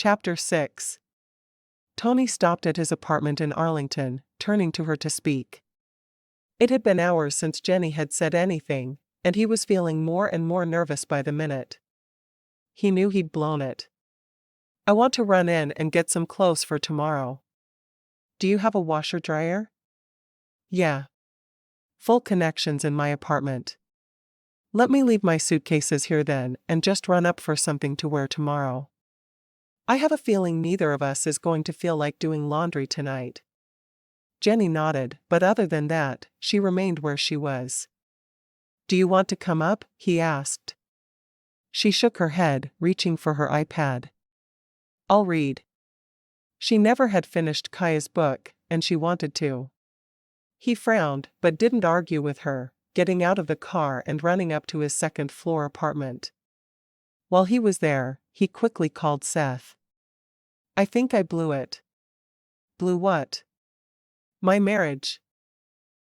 Chapter 6. Tony stopped at his apartment in Arlington, turning to her to speak. It had been hours since Jenni had said anything, and he was feeling more and more nervous by the minute. He knew he'd blown it. "I want to run in and get some clothes for tomorrow. Do you have a washer-dryer?" "Yeah. Full connections in my apartment. Let me leave my suitcases here then and just run up for something to wear tomorrow. I have a feeling neither of us is going to feel like doing laundry tonight." Jenni nodded, but other than that, she remained where she was. "Do you want to come up?" he asked. She shook her head, reaching for her iPad. "I'll read." She never had finished Kaya's book, and she wanted to. He frowned, but didn't argue with her, getting out of the car and running up to his second-floor apartment. While he was there, he quickly called Seth. "I think I blew it." "Blew what?" "My marriage."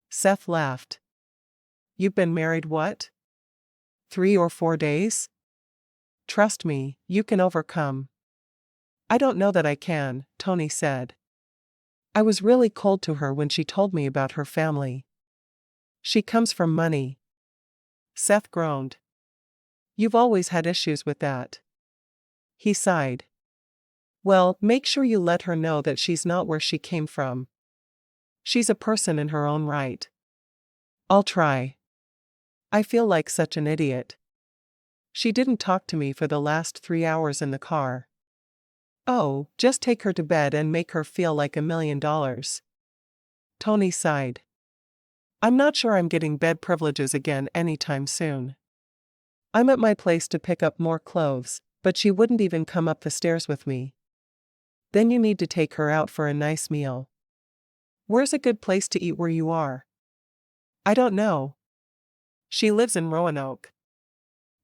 Seth laughed. "You've been married what? 3 or 4 days? Trust me, you can overcome." "I don't know that I can," Tony said. "I was really cold to her when she told me about her family. She comes from money." Seth groaned. "You've always had issues with that." He sighed. "Well, make sure you let her know that she's not where she came from. She's a person in her own right." "I'll try. I feel like such an idiot. She didn't talk to me for the last 3 hours in the car." "Oh, just take her to bed and make her feel like $1 million. Tony sighed. "I'm not sure I'm getting bed privileges again anytime soon. I'm at my place to pick up more clothes, but she wouldn't even come up the stairs with me. Then you need to take her out for a nice meal. Where's a good place to eat where you are?" "I don't know." "She lives in Roanoke."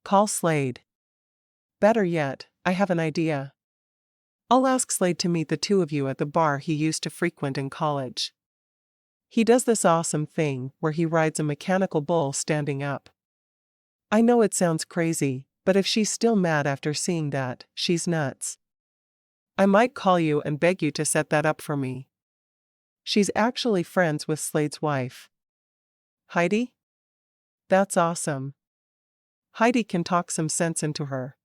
"Call Slade." "Better yet, I have an idea. I'll ask Slade to meet the two of you at the bar he used to frequent in college. He does this awesome thing where he rides a mechanical bull standing up. I know it sounds crazy, but if she's still mad after seeing that, she's nuts. I might call you and beg you to set that up for me. She's actually friends with Slade's wife." "Heidi?" "That's awesome. Heidi can talk some sense into her."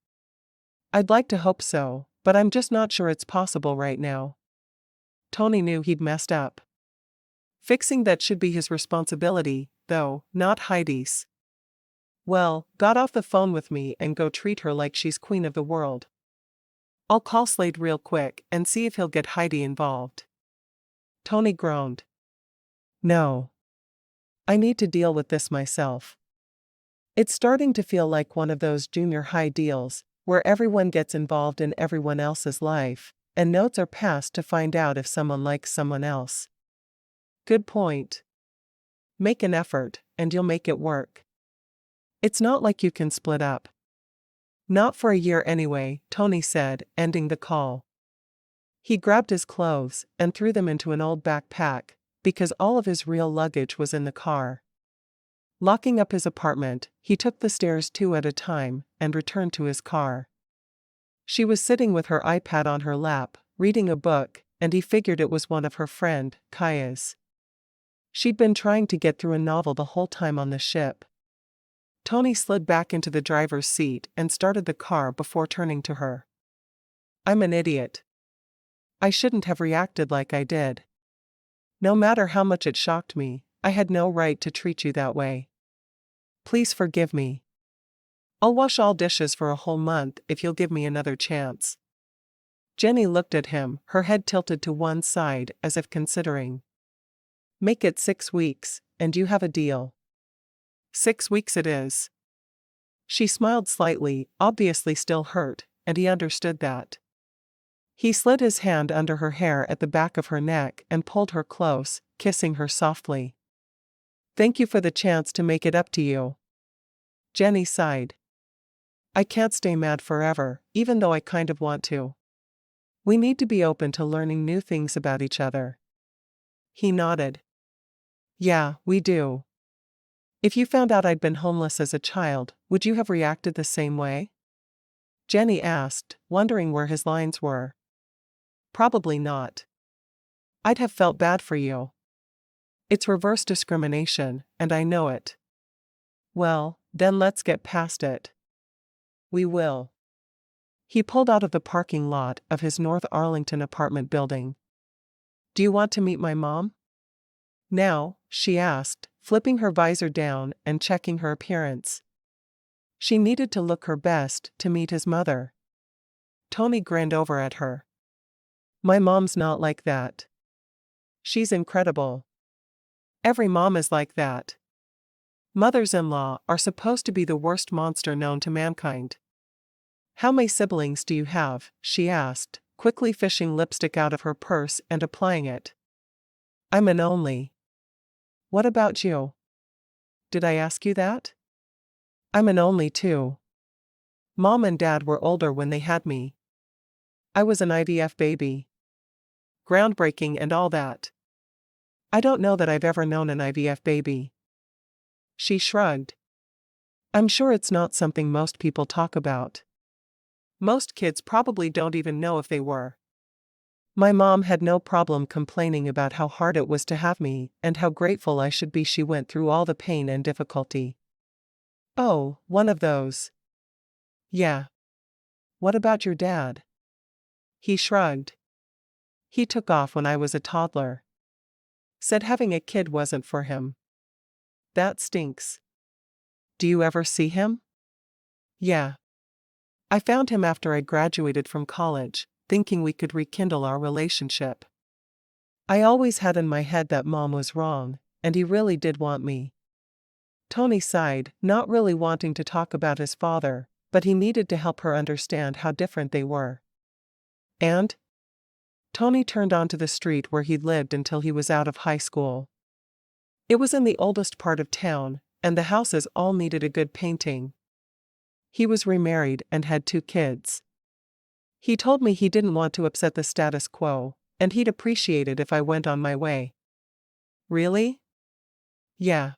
"I'd like to hope so, but I'm just not sure it's possible right now." Tony knew he'd messed up. Fixing that should be his responsibility, though, not Heidi's. "Well, got off the phone with me and go treat her like she's queen of the world. I'll call Slade real quick and see if he'll get Heidi involved." Tony groaned. "No. I need to deal with this myself. It's starting to feel like one of those junior high deals, where everyone gets involved in everyone else's life, and notes are passed to find out if someone likes someone else." "Good point. Make an effort, and you'll make it work. It's not like you can split up." "Not for a year anyway," Tony said, ending the call. He grabbed his clothes and threw them into an old backpack, because all of his real luggage was in the car. Locking up his apartment, he took the stairs 2 at a time and returned to his car. She was sitting with her iPad on her lap, reading a book, and he figured it was one of her friend, Kaya's. She'd been trying to get through a novel the whole time on the ship. Tony slid back into the driver's seat and started the car before turning to her. "I'm an idiot. I shouldn't have reacted like I did. No matter how much it shocked me, I had no right to treat you that way. Please forgive me. I'll wash all dishes for a whole month if you'll give me another chance." Jenni looked at him, her head tilted to one side as if considering. "Make it 6 weeks, and you have a deal." 6 weeks it is." She smiled slightly, obviously still hurt, and he understood that. He slid his hand under her hair at the back of her neck and pulled her close, kissing her softly. "Thank you for the chance to make it up to you." Jenni sighed. "I can't stay mad forever, even though I kind of want to. We need to be open to learning new things about each other." He nodded. "Yeah, we do. If you found out I'd been homeless as a child, would you have reacted the same way?" Jenni asked, wondering where his lines were. Probably not. I'd have felt bad for you. It's reverse discrimination, and I know it. Well, then let's get past it. We will. He pulled out of the parking lot of his North Arlington apartment building. Do you want to meet my mom? Now, she asked, flipping her visor down and checking her appearance. She needed to look her best to meet his mother. Tony grinned over at her. My mom's not like that. She's incredible. Every mom is like that. Mothers-in-law are supposed to be the worst monster known to mankind. How many siblings do you have? She asked, quickly fishing lipstick out of her purse and applying it. I'm an only. What about you? Did I ask you that? I'm an only too. Mom and Dad were older when they had me. I was an IVF baby. Groundbreaking and all that. I don't know that I've ever known an IVF baby. She shrugged. I'm sure it's not something most people talk about. Most kids probably don't even know if they were. My mom had no problem complaining about how hard it was to have me and how grateful I should be she went through all the pain and difficulty. Oh, one of those. Yeah. What about your dad? He shrugged. He took off when I was a toddler. Said having a kid wasn't for him. That stinks. Do you ever see him? Yeah. I found him after I graduated from college, thinking we could rekindle our relationship. I always had in my head that Mom was wrong, and he really did want me. Tony sighed, not really wanting to talk about his father, but he needed to help her understand how different they were. And? Tony turned onto the street where he'd lived until he was out of high school. It was in the oldest part of town, and the houses all needed a good painting. He was remarried and had 2 kids. He told me he didn't want to upset the status quo, and he'd appreciate it if I went on my way. Really? Yeah.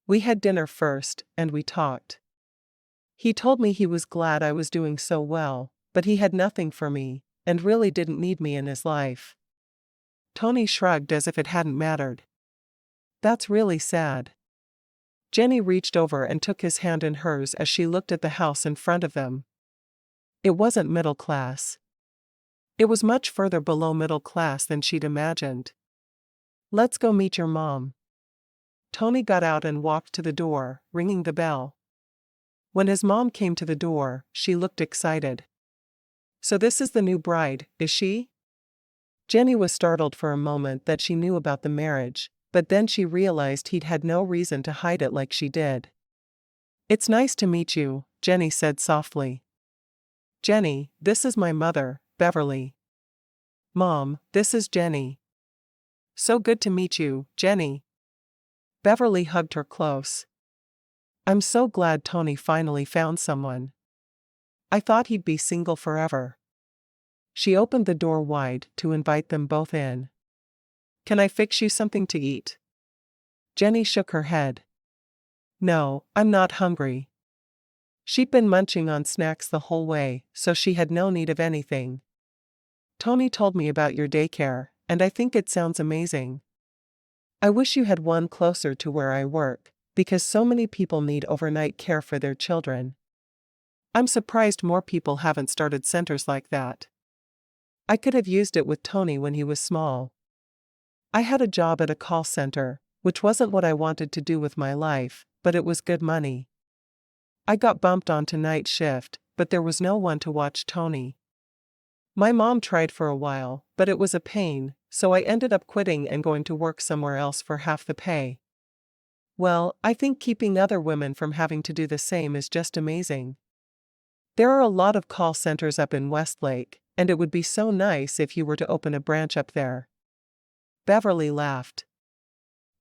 We had dinner first, and we talked. He told me he was glad I was doing so well, but he had nothing for me, and really didn't need me in his life. Tony shrugged as if it hadn't mattered. That's really sad. Jenni reached over and took his hand in hers as she looked at the house in front of them. It wasn't middle class. It was much further below middle class than she'd imagined. Let's go meet your mom. Tony got out and walked to the door, ringing the bell. When his mom came to the door, she looked excited. So this is the new bride, is she? Jenni was startled for a moment that she knew about the marriage, but then she realized he'd had no reason to hide it like she did. It's nice to meet you, Jenni said softly. Jenni, this is my mother, Beverly. Mom, this is Jenni. So good to meet you, Jenni. Beverly hugged her close. I'm so glad Tony finally found someone. I thought he'd be single forever. She opened the door wide to invite them both in. Can I fix you something to eat? Jenni shook her head. No, I'm not hungry. She'd been munching on snacks the whole way, so she had no need of anything. Tony told me about your daycare, and I think it sounds amazing. I wish you had one closer to where I work, because so many people need overnight care for their children. I'm surprised more people haven't started centers like that. I could have used it with Tony when he was small. I had a job at a call center, which wasn't what I wanted to do with my life, but it was good money. I got bumped onto night shift, but there was no one to watch Tony. My mom tried for a while, but it was a pain, so I ended up quitting and going to work somewhere else for half the pay. Well, I think keeping other women from having to do the same is just amazing. There are a lot of call centers up in Westlake, and it would be so nice if you were to open a branch up there. Beverly laughed.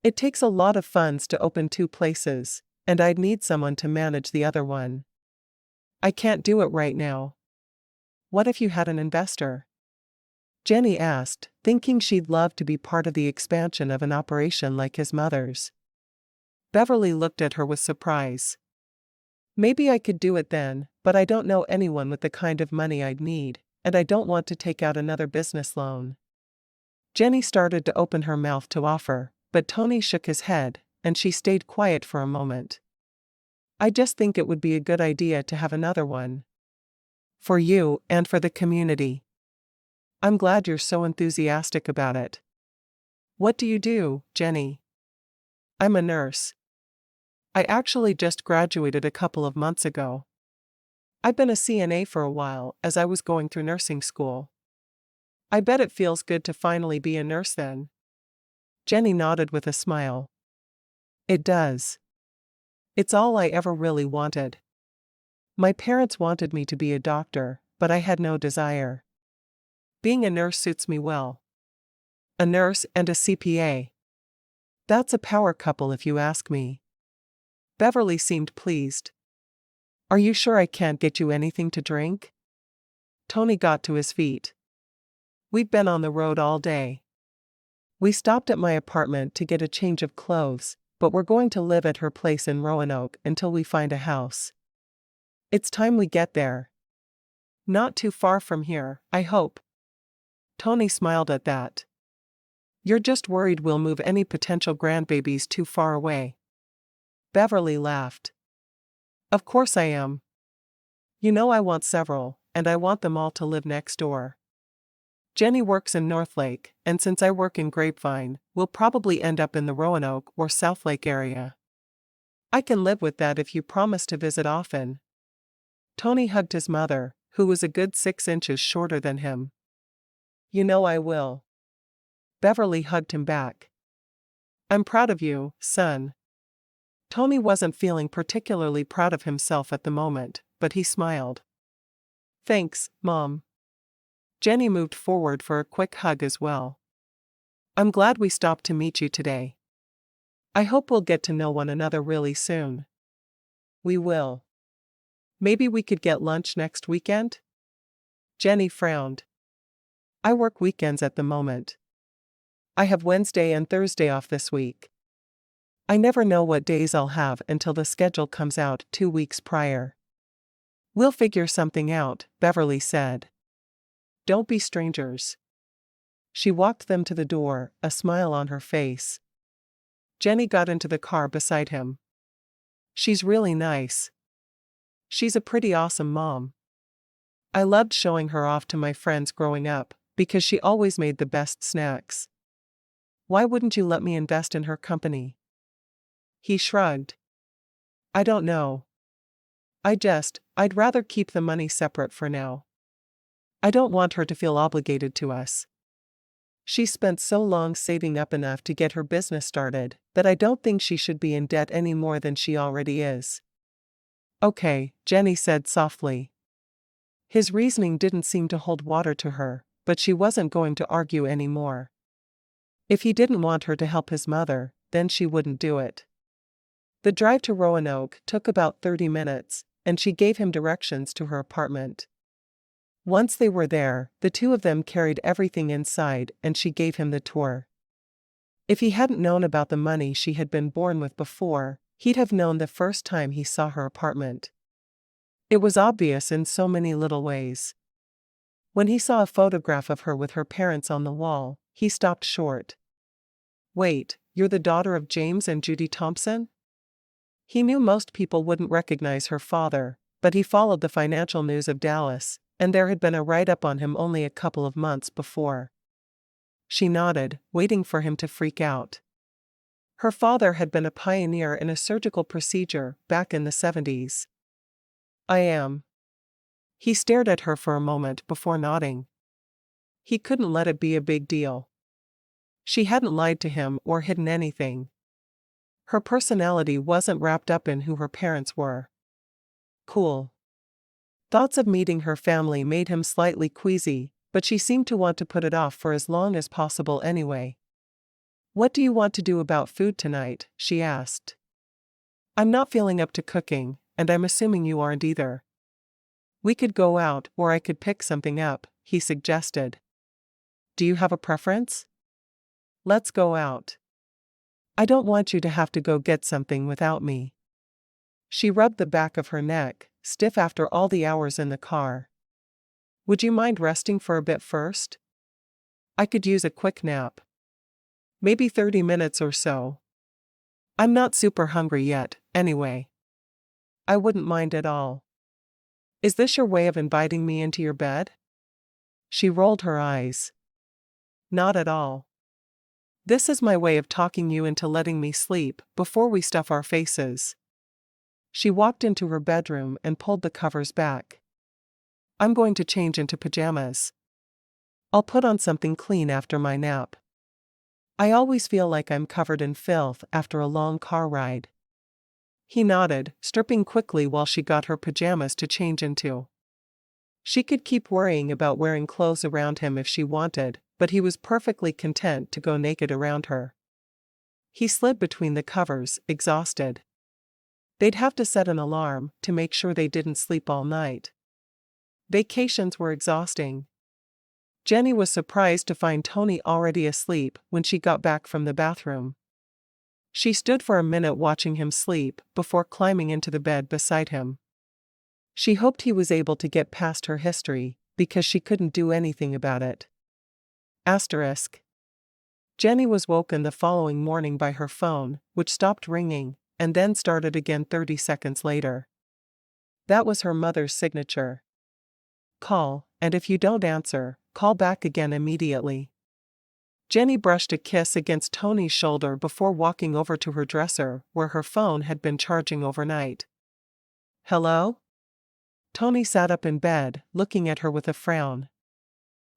It takes a lot of funds to open 2 places, and I'd need someone to manage the other one. I can't do it right now. What if you had an investor? Jenni asked, thinking she'd love to be part of the expansion of an operation like his mother's. Beverly looked at her with surprise. Maybe I could do it then, but I don't know anyone with the kind of money I'd need, and I don't want to take out another business loan. Jenni started to open her mouth to offer, but Tony shook his head, and she stayed quiet for a moment. I just think it would be a good idea to have another one. For you and for the community. I'm glad you're so enthusiastic about it. What do you do, Jenni? I'm a nurse. I actually just graduated a couple of months ago. I've been a CNA for a while as I was going through nursing school. I bet it feels good to finally be a nurse then. Jenni nodded with a smile. It does. It's all I ever really wanted. My parents wanted me to be a doctor, but I had no desire. Being a nurse suits me well. A nurse and a CPA. That's a power couple if you ask me. Beverly seemed pleased. Are you sure I can't get you anything to drink? Tony got to his feet. We've been on the road all day. We stopped at my apartment to get a change of clothes, but we're going to live at her place in Roanoke until we find a house. It's time we get there. Not too far from here, I hope. Tony smiled at that. You're just worried we'll move any potential grandbabies too far away. Beverly laughed. Of course I am. You know I want several, and I want them all to live next door. Jenni works in Northlake, and since I work in Grapevine, we'll probably end up in the Roanoke or Southlake area. I can live with that if you promise to visit often. Tony hugged his mother, who was a good 6 inches shorter than him. You know I will. Beverly hugged him back. I'm proud of you, son. Tony wasn't feeling particularly proud of himself at the moment, but he smiled. Thanks, Mom. Jenni moved forward for a quick hug as well. I'm glad we stopped to meet you today. I hope we'll get to know one another really soon. We will. Maybe we could get lunch next weekend? Jenni frowned. I work weekends at the moment. I have Wednesday and Thursday off this week. I never know what days I'll have until the schedule comes out 2 weeks prior. We'll figure something out, Beverly said. Don't be strangers. She walked them to the door, a smile on her face. Jenni got into the car beside him. She's really nice. She's a pretty awesome mom. I loved showing her off to my friends growing up, because she always made the best snacks. Why wouldn't you let me invest in her company? He shrugged. I don't know. I'd rather keep the money separate for now. I don't want her to feel obligated to us. She spent so long saving up enough to get her business started that I don't think she should be in debt any more than she already is. Okay, Jenni said softly. His reasoning didn't seem to hold water to her, but she wasn't going to argue anymore. If he didn't want her to help his mother, then she wouldn't do it. The drive to Roanoke took about 30 minutes, and she gave him directions to her apartment. Once they were there, the two of them carried everything inside and she gave him the tour. If he hadn't known about the money she had been born with before, he'd have known the first time he saw her apartment. It was obvious in so many little ways. When he saw a photograph of her with her parents on the wall, he stopped short. Wait, you're the daughter of James and Judy Thompson? He knew most people wouldn't recognize her father, but he followed the financial news of Dallas, and there had been a write-up on him only a couple of months before. She nodded, waiting for him to freak out. Her father had been a pioneer in a surgical procedure back in the 70s. I am. He stared at her for a moment before nodding. He couldn't let it be a big deal. She hadn't lied to him or hidden anything. Her personality wasn't wrapped up in who her parents were. Cool. Thoughts of meeting her family made him slightly queasy, but she seemed to want to put it off for as long as possible anyway. What do you want to do about food tonight? She asked. I'm not feeling up to cooking, and I'm assuming you aren't either. We could go out, or I could pick something up, he suggested. Do you have a preference? Let's go out. I don't want you to have to go get something without me. She rubbed the back of her neck, stiff after all the hours in the car. Would you mind resting for a bit first? I could use a quick nap. Maybe 30 minutes or so. I'm not super hungry yet, anyway. I wouldn't mind at all. Is this your way of inviting me into your bed? She rolled her eyes. Not at all. This is my way of talking you into letting me sleep before we stuff our faces. She walked into her bedroom and pulled the covers back. I'm going to change into pajamas. I'll put on something clean after my nap. I always feel like I'm covered in filth after a long car ride. He nodded, stripping quickly while she got her pajamas to change into. She could keep worrying about wearing clothes around him if she wanted, but he was perfectly content to go naked around her. He slid between the covers, exhausted. They'd have to set an alarm to make sure they didn't sleep all night. Vacations were exhausting. Jenni was surprised to find Tony already asleep when she got back from the bathroom. She stood for a minute watching him sleep before climbing into the bed beside him. She hoped he was able to get past her history, because she couldn't do anything about it. Asterisk. Jenni was woken the following morning by her phone, which stopped ringing, and then started again 30 seconds later. That was her mother's signature. Call, and if you don't answer, call back again immediately. Jenni brushed a kiss against Tony's shoulder before walking over to her dresser, where her phone had been charging overnight. Hello? Tony sat up in bed, looking at her with a frown.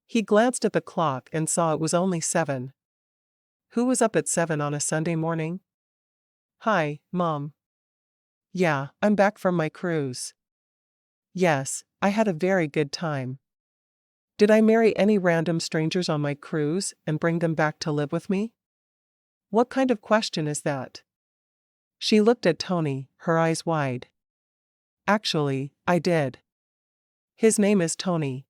He glanced at the clock and saw it was only 7. Who was up at 7 on a Sunday morning? Hi, Mom. Yeah, I'm back from my cruise. Yes, I had a very good time. Did I marry any random strangers on my cruise and bring them back to live with me? What kind of question is that? She looked at Tony, her eyes wide. Actually, I did. His name is Tony.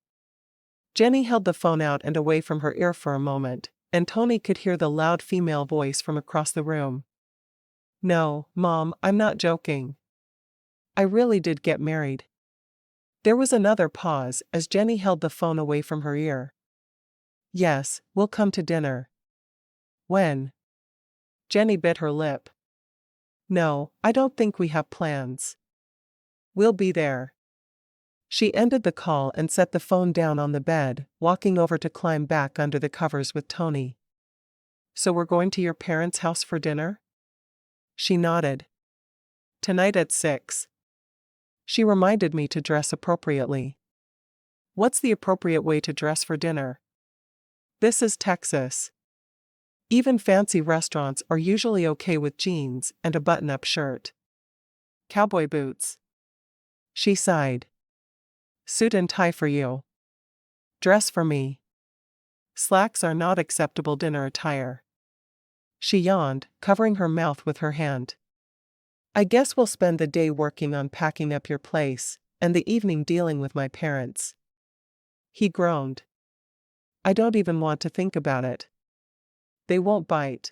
Jenni held the phone out and away from her ear for a moment, and Tony could hear the loud female voice from across the room. No, Mom, I'm not joking. I really did get married. There was another pause as Jenni held the phone away from her ear. Yes, we'll come to dinner. When? Jenni bit her lip. No, I don't think we have plans. We'll be there. She ended the call and set the phone down on the bed, walking over to climb back under the covers with Tony. So we're going to your parents' house for dinner? She nodded. Tonight at 6. She reminded me to dress appropriately. What's the appropriate way to dress for dinner? This is Texas. Even fancy restaurants are usually okay with jeans and a button-up shirt. Cowboy boots. She sighed. Suit and tie for you. Dress for me. Slacks are not acceptable dinner attire. She yawned, covering her mouth with her hand. I guess we'll spend the day working on packing up your place, and the evening dealing with my parents. He groaned. I don't even want to think about it. They won't bite.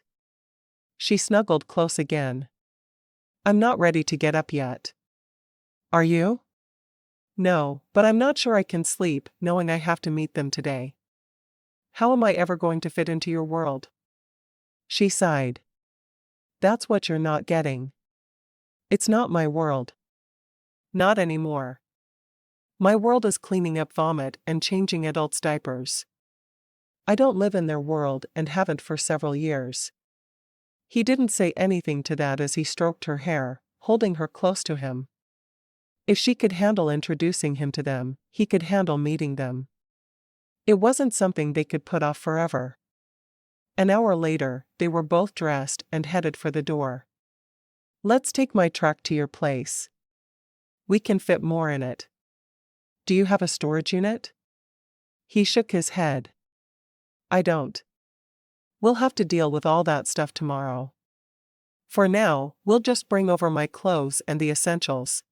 She snuggled close again. I'm not ready to get up yet. Are you? No, but I'm not sure I can sleep, knowing I have to meet them today. How am I ever going to fit into your world? She sighed. That's what you're not getting. It's not my world. Not anymore. My world is cleaning up vomit and changing adults' diapers. I don't live in their world and haven't for several years. He didn't say anything to that as he stroked her hair, holding her close to him. If she could handle introducing him to them, he could handle meeting them. It wasn't something they could put off forever. An hour later, they were both dressed and headed for the door. Let's take my truck to your place. We can fit more in it. Do you have a storage unit? He shook his head. I don't. We'll have to deal with all that stuff tomorrow. For now, we'll just bring over my clothes and the essentials.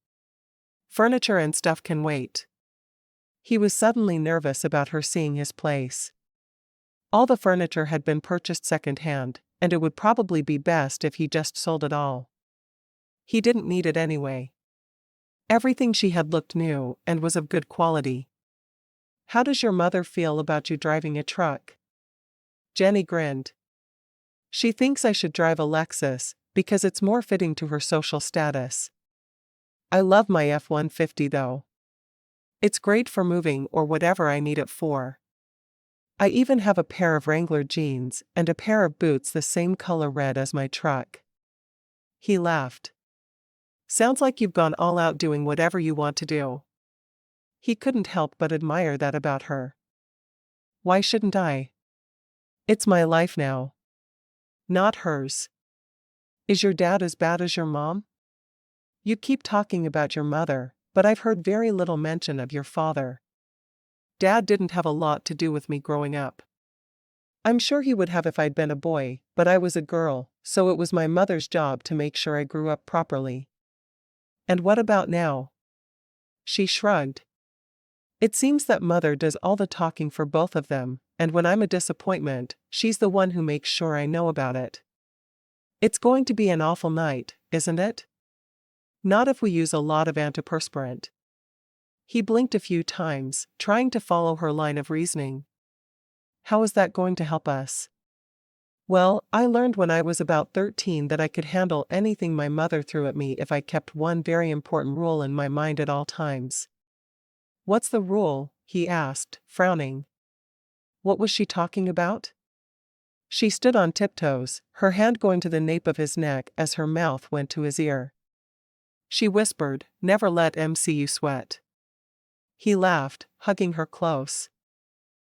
Furniture and stuff can wait. He was suddenly nervous about her seeing his place. All the furniture had been purchased secondhand, and it would probably be best if he just sold it all. He didn't need it anyway. Everything she had looked new and was of good quality. How does your mother feel about you driving a truck? Jenni grinned. She thinks I should drive a Lexus, because it's more fitting to her social status. I love my F-150 though. It's great for moving or whatever I need it for. I even have a pair of Wrangler jeans and a pair of boots the same color red as my truck. He laughed. Sounds like you've gone all out doing whatever you want to do. He couldn't help but admire that about her. Why shouldn't I? It's my life now. Not hers. Is your dad as bad as your mom? You keep talking about your mother, but I've heard very little mention of your father. Dad didn't have a lot to do with me growing up. I'm sure he would have if I'd been a boy, but I was a girl, so it was my mother's job to make sure I grew up properly. And what about now? She shrugged. It seems that mother does all the talking for both of them, and when I'm a disappointment, she's the one who makes sure I know about it. It's going to be an awful night, isn't it? Not if we use a lot of antiperspirant. He blinked a few times, trying to follow her line of reasoning. How is that going to help us? Well, I learned when I was about 13 that I could handle anything my mother threw at me if I kept one very important rule in my mind at all times. What's the rule? He asked, frowning. What was she talking about? She stood on tiptoes, her hand going to the nape of his neck as her mouth went to his ear. She whispered, "Never let MCU sweat." He laughed, hugging her close.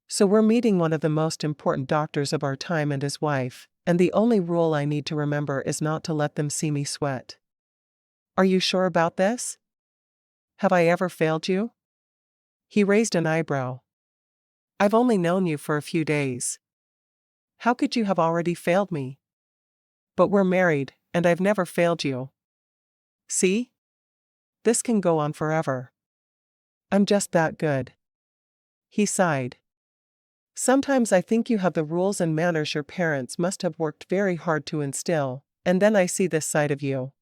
So we're meeting one of the most important doctors of our time and his wife, and the only rule I need to remember is not to let them see me sweat. Are you sure about this? Have I ever failed you? He raised an eyebrow. I've only known you for a few days. How could you have already failed me? But we're married, and I've never failed you. See? This can go on forever. I'm just that good. He sighed. Sometimes I think you have the rules and manners your parents must have worked very hard to instill, and then I see this side of you.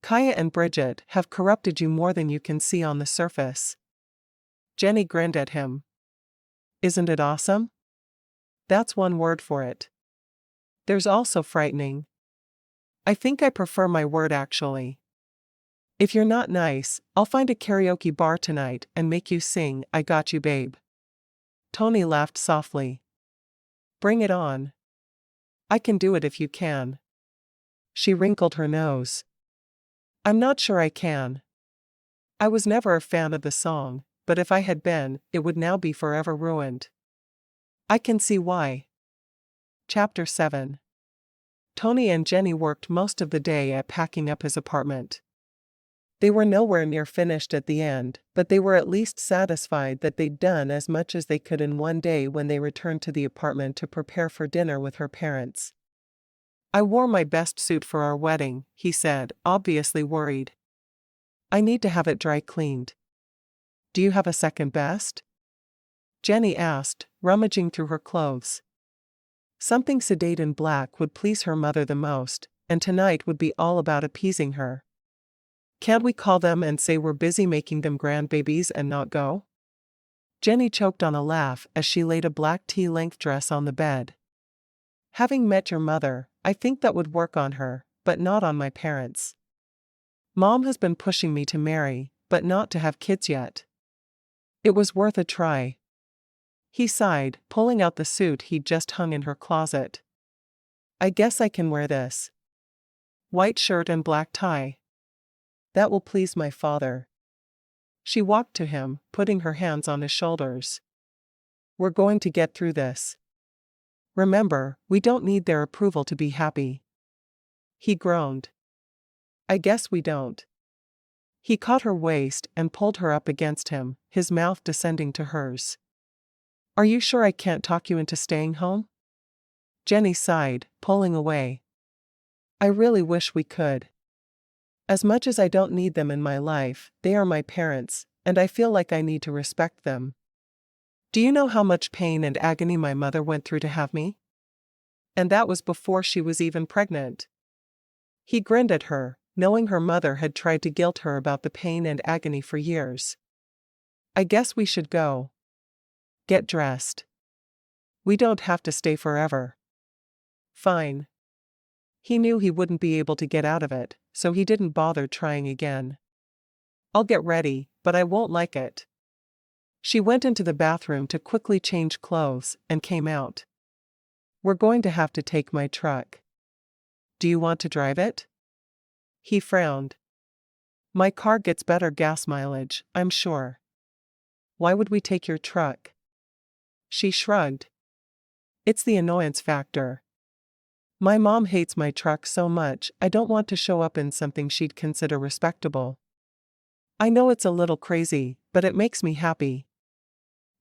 Kaya and Bridget have corrupted you more than you can see on the surface. Jenni grinned at him. Isn't it awesome? That's one word for it. There's also frightening. I think I prefer my word actually. If you're not nice, I'll find a karaoke bar tonight and make you sing "I Got You Babe." Tony laughed softly. Bring it on. I can do it if you can. She wrinkled her nose. I'm not sure I can. I was never a fan of the song, but if I had been, it would now be forever ruined. I can see why. Chapter 7. Tony and Jenni worked most of the day at packing up his apartment. They were nowhere near finished at the end, but they were at least satisfied that they'd done as much as they could in one day when they returned to the apartment to prepare for dinner with her parents. I wore my best suit for our wedding, he said, obviously worried. I need to have it dry cleaned. Do you have a second best? Jenni asked, rummaging through her clothes. Something sedate and black would please her mother the most, and tonight would be all about appeasing her. Can't we call them and say we're busy making them grandbabies and not go? Jenni choked on a laugh as she laid a black tea-length dress on the bed. Having met your mother, I think that would work on her, but not on my parents. Mom has been pushing me to marry, but not to have kids yet. It was worth a try. He sighed, pulling out the suit he'd just hung in her closet. I guess I can wear this. White shirt and black tie. That will please my father. She walked to him, putting her hands on his shoulders. We're going to get through this. Remember, we don't need their approval to be happy. He groaned. I guess we don't. He caught her waist and pulled her up against him, his mouth descending to hers. Are you sure I can't talk you into staying home? Jenni sighed, pulling away. I really wish we could. As much as I don't need them in my life, they are my parents, and I feel like I need to respect them. Do you know how much pain and agony my mother went through to have me? And that was before she was even pregnant. He grinned at her, knowing her mother had tried to guilt her about the pain and agony for years. I guess we should go. Get dressed. We don't have to stay forever. Fine. He knew he wouldn't be able to get out of it, so he didn't bother trying again. I'll get ready, but I won't like it. She went into the bathroom to quickly change clothes and came out. We're going to have to take my truck. Do you want to drive it? He frowned. My car gets better gas mileage, I'm sure. Why would we take your truck? She shrugged. It's the annoyance factor. My mom hates my truck so much I don't want to show up in something she'd consider respectable. I know it's a little crazy, but it makes me happy.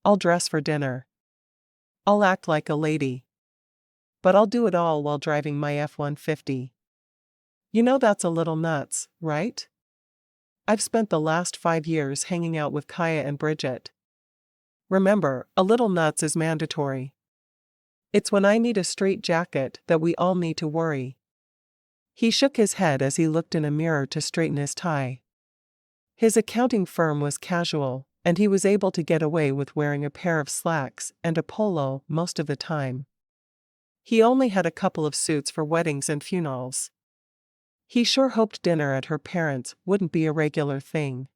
I'll dress for dinner. I'll act like a lady. But I'll do it all while driving my F-150. You know that's a little nuts, right? I've spent the last 5 years hanging out with Kaya and Bridget. Remember, a little nuts is mandatory. It's when I need a straight jacket that we all need to worry. He shook his head as he looked in a mirror to straighten his tie. His accounting firm was casual, and he was able to get away with wearing a pair of slacks and a polo most of the time. He only had a couple of suits for weddings and funerals. He sure hoped dinner at her parents' wouldn't be a regular thing.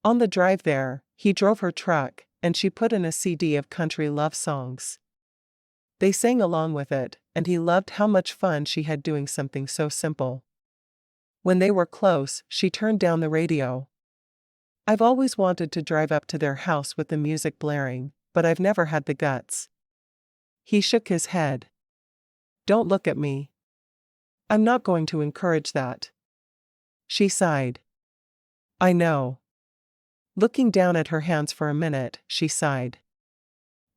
On the drive there, he drove her truck, and she put in a CD of country love songs. They sang along with it, and he loved how much fun she had doing something so simple. When they were close, she turned down the radio. I've always wanted to drive up to their house with the music blaring, but I've never had the guts. He shook his head. Don't look at me. I'm not going to encourage that. She sighed. I know. Looking down at her hands for a minute, she sighed.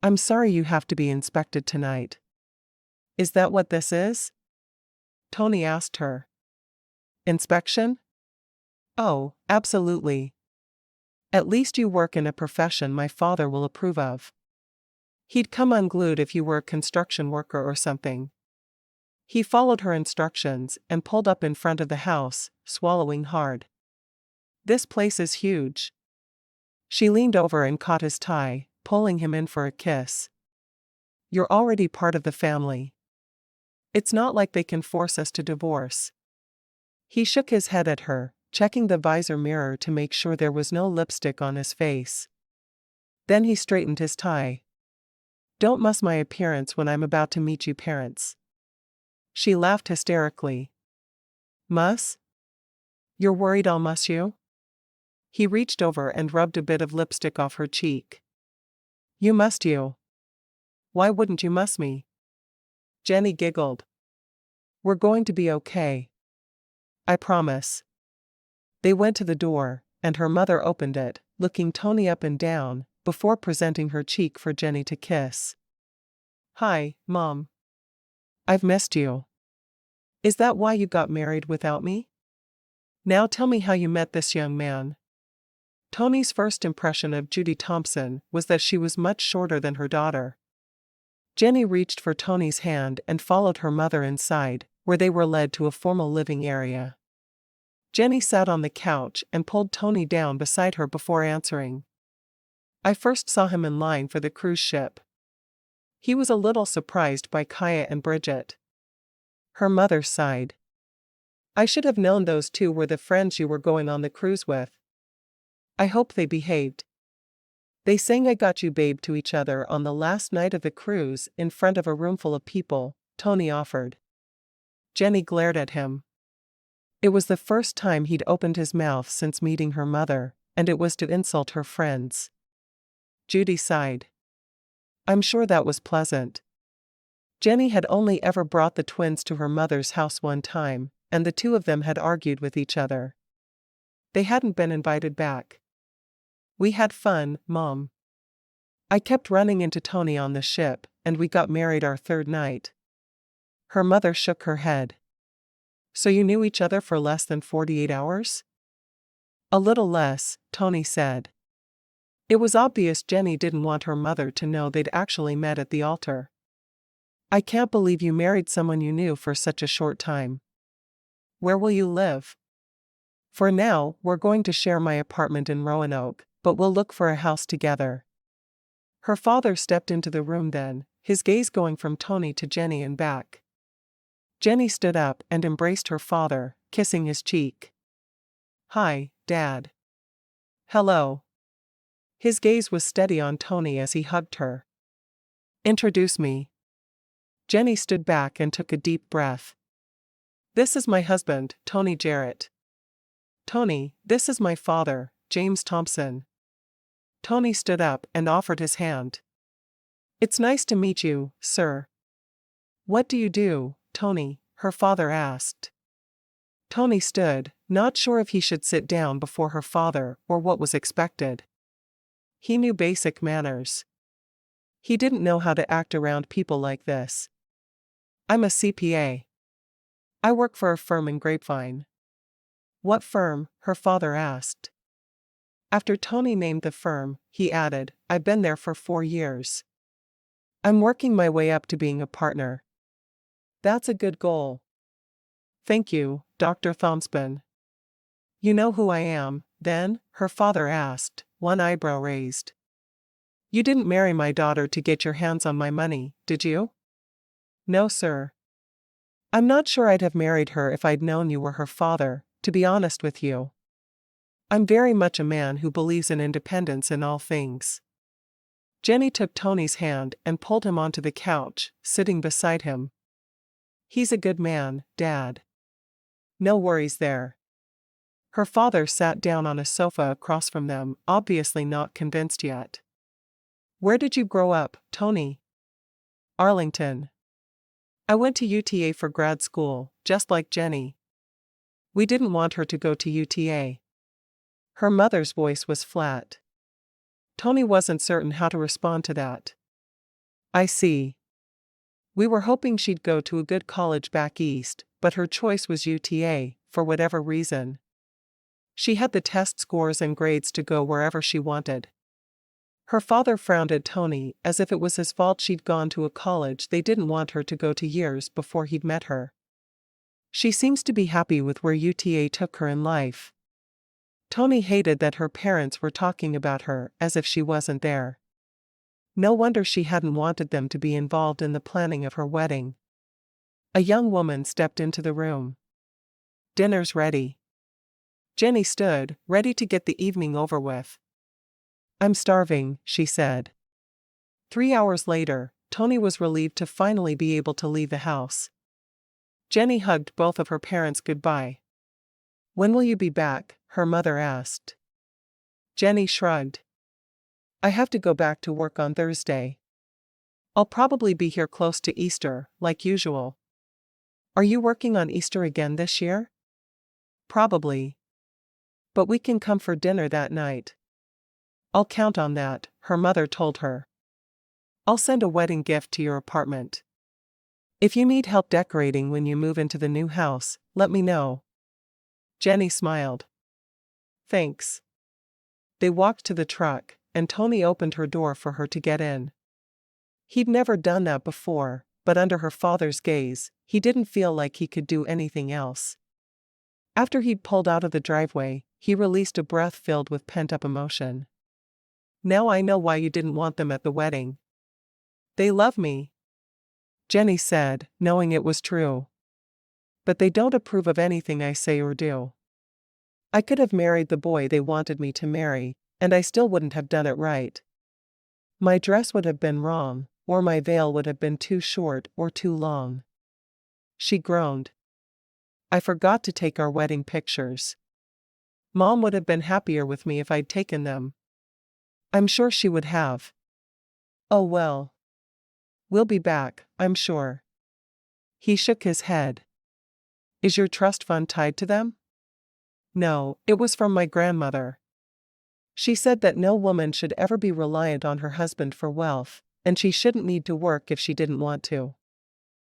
I'm sorry you have to be inspected tonight. Is that what this is? Tony asked her. Inspection? Oh, absolutely. At least you work in a profession my father will approve of. He'd come unglued if you were a construction worker or something. He followed her instructions and pulled up in front of the house, swallowing hard. This place is huge. She leaned over and caught his tie, pulling him in for a kiss. You're already part of the family. It's not like they can force us to divorce. He shook his head at her, checking the visor mirror to make sure there was no lipstick on his face. Then he straightened his tie. Don't muss my appearance when I'm about to meet you parents. She laughed hysterically. Muss? You're worried I'll muss you? He reached over and rubbed a bit of lipstick off her cheek. You must you. Why wouldn't you muss me? Jenni giggled. We're going to be okay. I promise. They went to the door, and her mother opened it, looking Tony up and down, before presenting her cheek for Jenni to kiss. Hi, Mom. I've missed you. Is that why you got married without me? Now tell me how you met this young man. Tony's first impression of Jenni Thompson was that she was much shorter than her daughter. Jenni reached for Tony's hand and followed her mother inside, where they were led to a formal living area. Jenni sat on the couch and pulled Tony down beside her before answering. I first saw him in line for the cruise ship. He was a little surprised by Kaya and Bridget. Her mother sighed. I should have known those two were the friends you were going on the cruise with. I hope they behaved. They sang I Got You Babe to each other on the last night of the cruise in front of a roomful of people, Tony offered. Jenni glared at him. It was the first time he'd opened his mouth since meeting her mother, and it was to insult her friends. Judy sighed. I'm sure that was pleasant. Jenni had only ever brought the twins to her mother's house one time, and the two of them had argued with each other. They hadn't been invited back. We had fun, Mom. I kept running into Tony on the ship, and we got married our third night. Her mother shook her head. So you knew each other for less than 48 hours? A little less, Tony said. It was obvious Jenni didn't want her mother to know they'd actually met at the altar. I can't believe you married someone you knew for such a short time. Where will you live? For now, we're going to share my apartment in Roanoke, but we'll look for a house together. Her father stepped into the room then, his gaze going from Tony to Jenni and back. Jenni stood up and embraced her father, kissing his cheek. "Hi, Dad." "Hello." His gaze was steady on Tony as he hugged her. "Introduce me." Jenni stood back and took a deep breath. "This is my husband, Tony Jarrett." "Tony, this is my father, James Thompson." Tony stood up and offered his hand. "It's nice to meet you, sir." "What do you do, Tony?" her father asked. Tony stood, not sure if he should sit down before her father or what was expected. He knew basic manners. He didn't know how to act around people like this. "I'm a CPA. I work for a firm in Grapevine." "What firm?" her father asked. After Tony named the firm, he added, "I've been there for 4 years. I'm working my way up to being a partner." "That's a good goal." "Thank you, Dr. Thompson." "You know who I am, then?" her father asked, one eyebrow raised. "You didn't marry my daughter to get your hands on my money, did you?" "No, sir. I'm not sure I'd have married her if I'd known you were her father, to be honest with you. I'm very much a man who believes in independence in all things." Jenni took Tony's hand and pulled him onto the couch, sitting beside him. "He's a good man, Dad." "No worries there." Her father sat down on a sofa across from them, obviously not convinced yet. "Where did you grow up, Tony?" "Arlington. I went to UTA for grad school, just like Jenni. We didn't want her to go to UTA." Her mother's voice was flat. Tony wasn't certain how to respond to that. "I see. We were hoping she'd go to a good college back east, but her choice was UTA, for whatever reason. She had the test scores and grades to go wherever she wanted." Her father frowned at Tony as if it was his fault she'd gone to a college they didn't want her to go to years before he'd met her. "She seems to be happy with where UTA took her in life." Tony hated that her parents were talking about her as if she wasn't there. No wonder she hadn't wanted them to be involved in the planning of her wedding. A young woman stepped into the room. "Dinner's ready." Jenni stood, ready to get the evening over with. "I'm starving," she said. 3 hours later, Tony was relieved to finally be able to leave the house. Jenni hugged both of her parents goodbye. "When will you be back?" her mother asked. Jenni shrugged. "I have to go back to work on Thursday. I'll probably be here close to Easter, like usual." "Are you working on Easter again this year?" "Probably. But we can come for dinner that night." "I'll count on that," her mother told her. "I'll send a wedding gift to your apartment. If you need help decorating when you move into the new house, let me know." Jenni smiled. "Thanks." They walked to the truck, and Tony opened her door for her to get in. He'd never done that before, but under her father's gaze, he didn't feel like he could do anything else. After he'd pulled out of the driveway, he released a breath filled with pent-up emotion. "Now I know why you didn't want them at the wedding. They love me," Jenni said, knowing it was true. "But they don't approve of anything I say or do. I could have married the boy they wanted me to marry, and I still wouldn't have done it right. My dress would have been wrong, or my veil would have been too short or too long." She groaned. "I forgot to take our wedding pictures. Mom would have been happier with me if I'd taken them." "I'm sure she would have." "Oh well. We'll be back, I'm sure." He shook his head. "Is your trust fund tied to them?" "No, it was from my grandmother. She said that no woman should ever be reliant on her husband for wealth, and she shouldn't need to work if she didn't want to.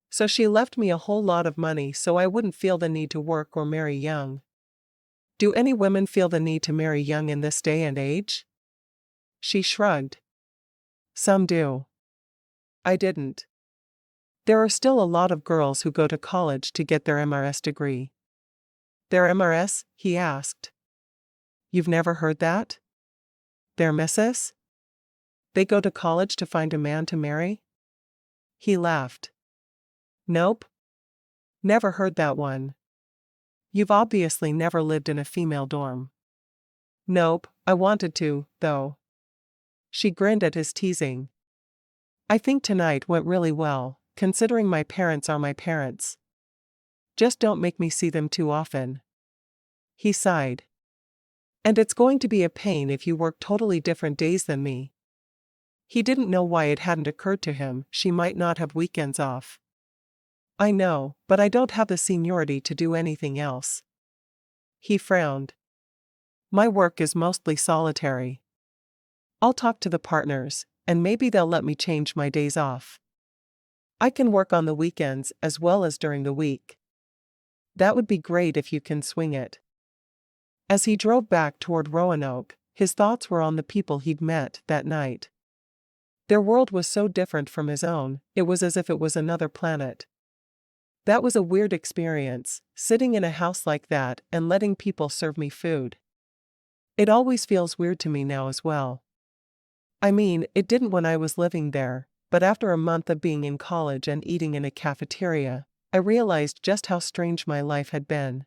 So she left me a whole lot of money so I wouldn't feel the need to work or marry young." "Do any women feel the need to marry young in this day and age?" She shrugged. "Some do. I didn't. There are still a lot of girls who go to college to get their MRS degree." "Their MRS?" he asked. "You've never heard that? Their missus?" They go to college to find a man to marry? He laughed. Nope. Never heard that one. You've obviously never lived in a female dorm. Nope, I wanted to, though. She grinned at his teasing. I think tonight went really well, considering my parents are my parents. Just don't make me see them too often. He sighed. And it's going to be a pain if you work totally different days than me. He didn't know why it hadn't occurred to him she might not have weekends off. I know, but I don't have the seniority to do anything else. He frowned. My work is mostly solitary. I'll talk to the partners, and maybe they'll let me change my days off. I can work on the weekends as well as during the week. That would be great if you can swing it. As he drove back toward Roanoke, his thoughts were on the people he'd met that night. Their world was so different from his own, it was as if it was another planet. That was a weird experience, sitting in a house like that and letting people serve me food. It always feels weird to me now as well. I mean, it didn't when I was living there, but after a month of being in college and eating in a cafeteria, I realized just how strange my life had been.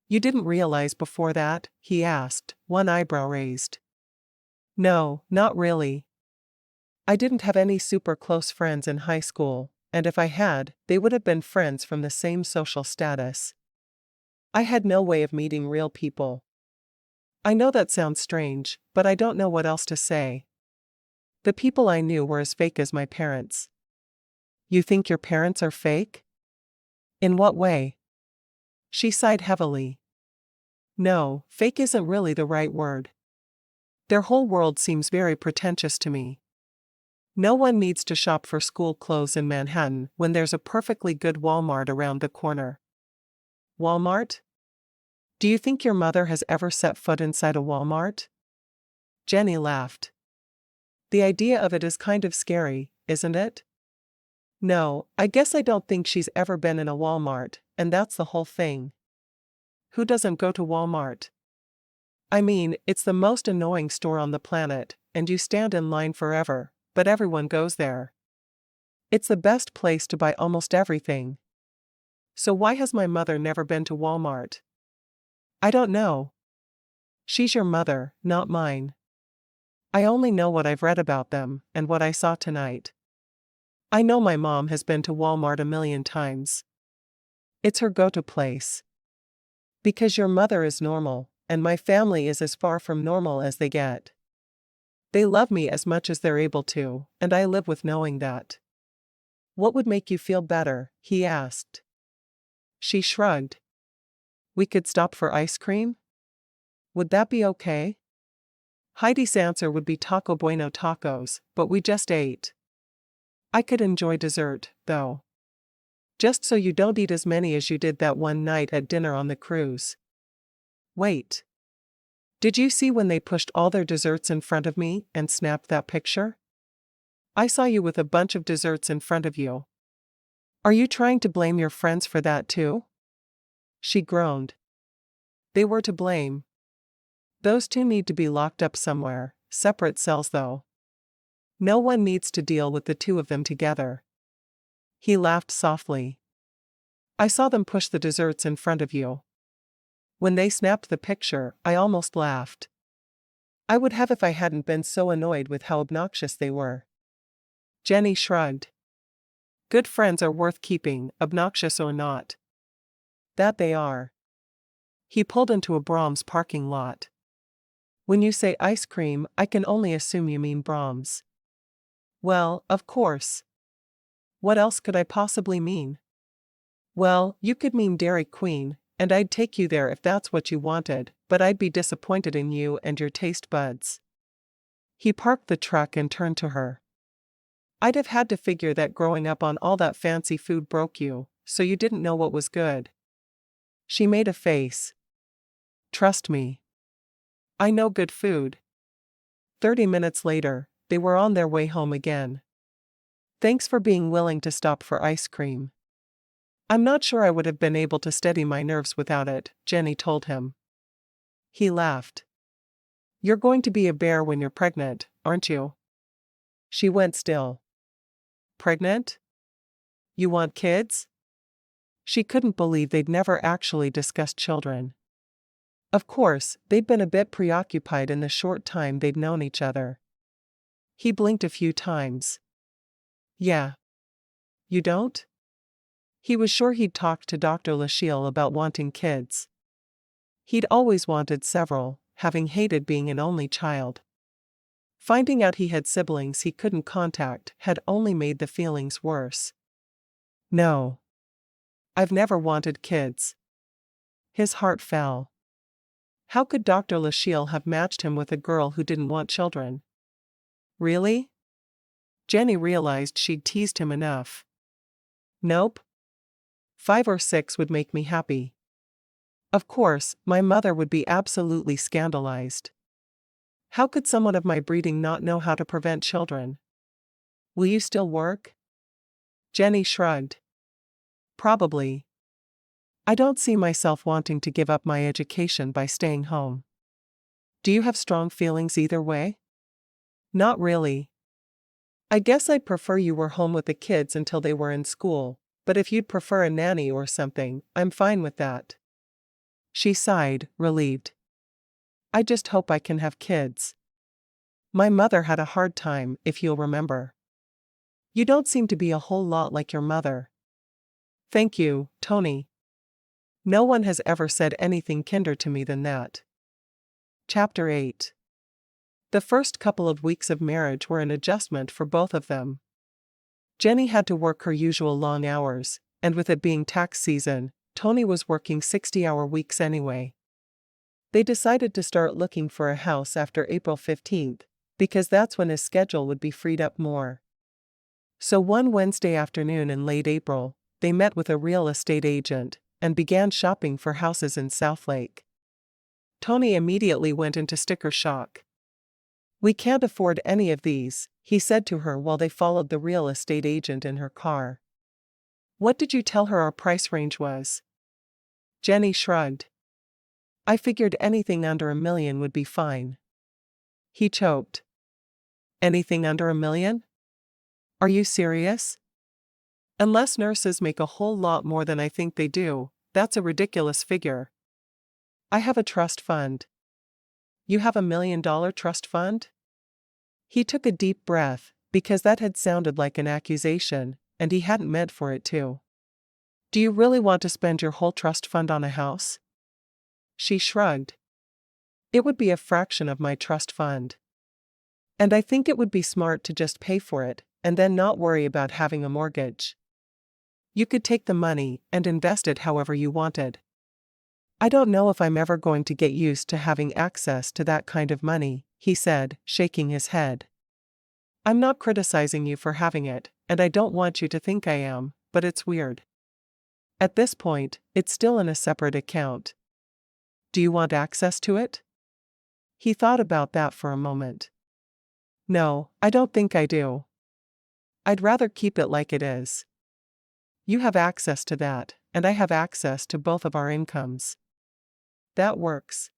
You didn't realize before that? He asked, one eyebrow raised. No, not really. I didn't have any super close friends in high school, and if I had, they would have been friends from the same social status. I had no way of meeting real people. I know that sounds strange, but I don't know what else to say. The people I knew were as fake as my parents. You think your parents are fake? In what way? She sighed heavily. No, fake isn't really the right word. Their whole world seems very pretentious to me. No one needs to shop for school clothes in Manhattan when there's a perfectly good Walmart around the corner. Walmart? Do you think your mother has ever set foot inside a Walmart? Jenni laughed. The idea of it is kind of scary, isn't it? No, I guess I don't think she's ever been in a Walmart, and that's the whole thing. Who doesn't go to Walmart? I mean, it's the most annoying store on the planet, and you stand in line forever, but everyone goes there. It's the best place to buy almost everything. So why has my mother never been to Walmart? I don't know. She's your mother, not mine. I only know what I've read about them, and what I saw tonight. I know my mom has been to Walmart a million times. It's her go-to place. Because your mother is normal, and my family is as far from normal as they get. They love me as much as they're able to, and I live with knowing that. What would make you feel better? He asked. She shrugged. We could stop for ice cream? Would that be okay? Heidi's answer would be Taco Bueno tacos, but we just ate. I could enjoy dessert, though. Just so you don't eat as many as you did that one night at dinner on the cruise. Wait. Did you see when they pushed all their desserts in front of me and snapped that picture? I saw you with a bunch of desserts in front of you. Are you trying to blame your friends for that too? She groaned. They were to blame. Those two need to be locked up somewhere, separate cells though. No one needs to deal with the two of them together. He laughed softly. I saw them push the desserts in front of you. When they snapped the picture, I almost laughed. I would have if I hadn't been so annoyed with how obnoxious they were. Jenni shrugged. Good friends are worth keeping, obnoxious or not. That they are. He pulled into a Brahms parking lot. When you say ice cream, I can only assume you mean Brahms. Well, of course. What else could I possibly mean? Well, you could mean Dairy Queen, and I'd take you there if that's what you wanted, but I'd be disappointed in you and your taste buds. He parked the truck and turned to her. I'd have had to figure that growing up on all that fancy food broke you, so you didn't know what was good. She made a face. Trust me. I know good food. 30 minutes later, they were on their way home again. Thanks for being willing to stop for ice cream. I'm not sure I would have been able to steady my nerves without it, Jenni told him. He laughed. You're going to be a bear when you're pregnant, aren't you? She went still. Pregnant? You want kids? She couldn't believe they'd never actually discussed children. Of course, they'd been a bit preoccupied in the short time they'd known each other. He blinked a few times. Yeah. You don't? He was sure he'd talked to Dr. Lachille about wanting kids. He'd always wanted several, having hated being an only child. Finding out he had siblings he couldn't contact had only made the feelings worse. No. I've never wanted kids. His heart fell. How could Dr. Lachille have matched him with a girl who didn't want children? Really? Jenni realized she'd teased him enough. Nope. 5 or 6 would make me happy. Of course, my mother would be absolutely scandalized. How could someone of my breeding not know how to prevent children? Will you still work? Jenni shrugged. Probably. I don't see myself wanting to give up my education by staying home. Do you have strong feelings either way? Not really. I guess I'd prefer you were home with the kids until they were in school, but if you'd prefer a nanny or something, I'm fine with that. She sighed, relieved. I just hope I can have kids. My mother had a hard time, if you'll remember. You don't seem to be a whole lot like your mother. Thank you, Tony. No one has ever said anything kinder to me than that. Chapter 8. The first couple of weeks of marriage were an adjustment for both of them. Jenni had to work her usual long hours, and with it being tax season, Tony was working 60-hour weeks anyway. They decided to start looking for a house after April 15th, because that's when his schedule would be freed up more. So one Wednesday afternoon in late April, they met with a real estate agent and began shopping for houses in Southlake. Tony immediately went into sticker shock. We can't afford any of these, he said to her while they followed the real estate agent in her car. What did you tell her our price range was? Jenni shrugged. I figured anything under $1 million would be fine. He choked. Anything under $1 million? Are you serious? Unless nurses make a whole lot more than I think they do, that's a ridiculous figure. I have a trust fund. You have $1 million trust fund? He took a deep breath, because that had sounded like an accusation, and he hadn't meant for it to. Do you really want to spend your whole trust fund on a house? She shrugged. It would be a fraction of my trust fund. And I think it would be smart to just pay for it, and then not worry about having a mortgage. You could take the money and invest it however you wanted. I don't know if I'm ever going to get used to having access to that kind of money, he said, shaking his head. I'm not criticizing you for having it, and I don't want you to think I am, but it's weird. At this point, it's still in a separate account. Do you want access to it? He thought about that for a moment. No, I don't think I do. I'd rather keep it like it is. You have access to that, and I have access to both of our incomes. That works.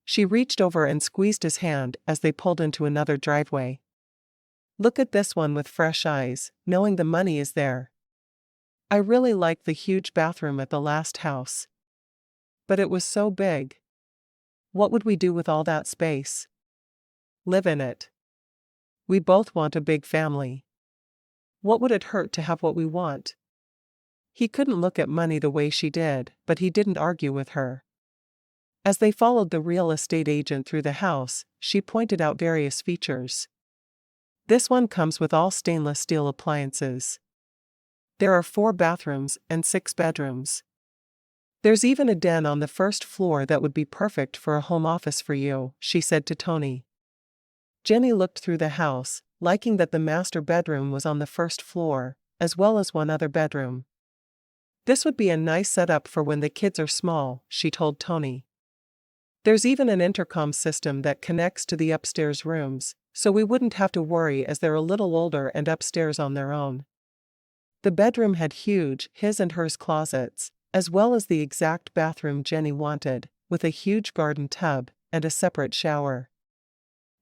She reached over and squeezed his hand as they pulled into another driveway. Look at this one with fresh eyes, knowing the money is there. I really liked the huge bathroom at the last house. But it was so big. What would we do with all that space? Live in it. We both want a big family. What would it hurt to have what we want? He couldn't look at money the way she did, but he didn't argue with her. As they followed the real estate agent through the house, she pointed out various features. This one comes with all stainless steel appliances. There are 4 bathrooms and 6 bedrooms. There's even a den on the first floor that would be perfect for a home office for you, she said to Tony. Jenni looked through the house, liking that the master bedroom was on the first floor, as well as one other bedroom. This would be a nice setup for when the kids are small, she told Tony. There's even an intercom system that connects to the upstairs rooms, so we wouldn't have to worry as they're a little older and upstairs on their own. The bedroom had huge his and hers closets, as well as the exact bathroom Jenni wanted, with a huge garden tub and a separate shower.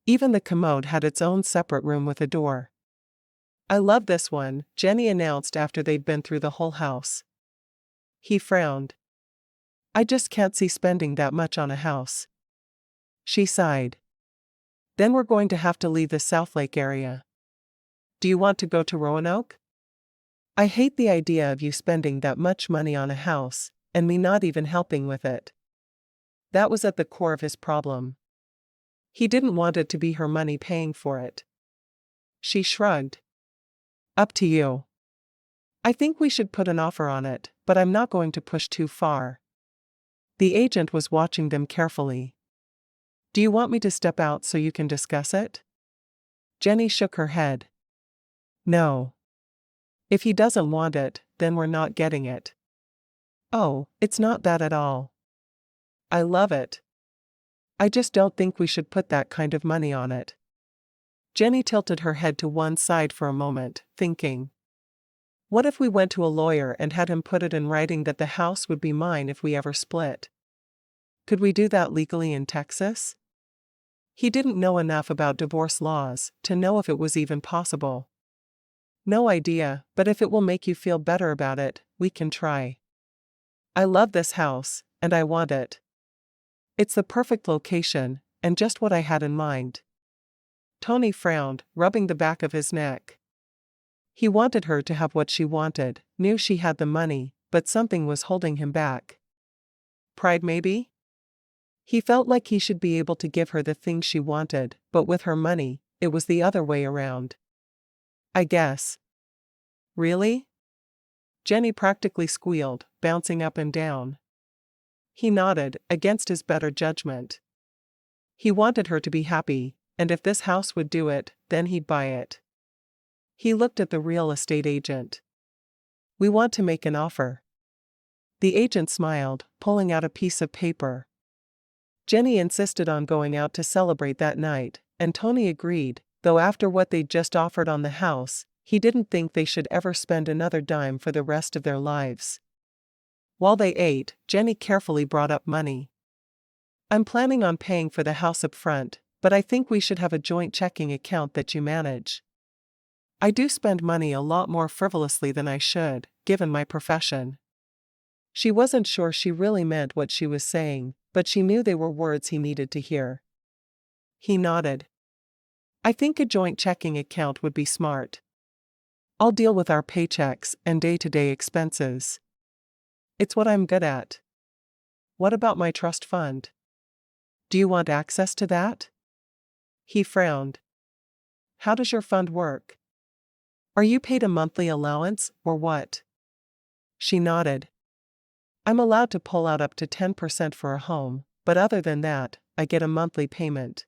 Even the commode had its own separate room with a door. "I love this one," Jenni announced after they'd been through the whole house. He frowned. "I just can't see spending that much on a house." She sighed. "Then we're going to have to leave the South Lake area. Do you want to go to Roanoke? I hate the idea of you spending that much money on a house, and me not even helping with it." That was at the core of his problem. He didn't want it to be her money paying for it. She shrugged. "Up to you. I think we should put an offer on it, but I'm not going to push too far." The agent was watching them carefully. "Do you want me to step out so you can discuss it?" Jenni shook her head. "No. If he doesn't want it, then we're not getting it." "Oh, it's not that at all. I love it. I just don't think we should put that kind of money on it." Jenni tilted her head to one side for a moment, thinking. What if we went to a lawyer and had him put it in writing that the house would be mine if we ever split? Could we do that legally in Texas? He didn't know enough about divorce laws to know if it was even possible. "No idea, but if it will make you feel better about it, we can try. I love this house, and I want it. It's the perfect location, and just what I had in mind." Tony frowned, rubbing the back of his neck. He wanted her to have what she wanted, knew she had the money, but something was holding him back. Pride maybe? He felt like he should be able to give her the things she wanted, but with her money, it was the other way around. "I guess." "Really?" Jenni practically squealed, bouncing up and down. He nodded, against his better judgment. He wanted her to be happy, and if this house would do it, then he'd buy it. He looked at the real estate agent. "We want to make an offer." The agent smiled, pulling out a piece of paper. Jenni insisted on going out to celebrate that night, and Tony agreed, though after what they'd just offered on the house, he didn't think they should ever spend another dime for the rest of their lives. While they ate, Jenni carefully brought up money. "I'm planning on paying for the house up front, but I think we should have a joint checking account that you manage. I do spend money a lot more frivolously than I should, given my profession." She wasn't sure she really meant what she was saying, but she knew they were words he needed to hear. He nodded. "I think a joint checking account would be smart. I'll deal with our paychecks and day-to-day expenses. It's what I'm good at." "What about my trust fund? Do you want access to that?" He frowned. "How does your fund work? Are you paid a monthly allowance, or what?" She nodded. "I'm allowed to pull out up to 10% for a home, but other than that, I get a monthly payment.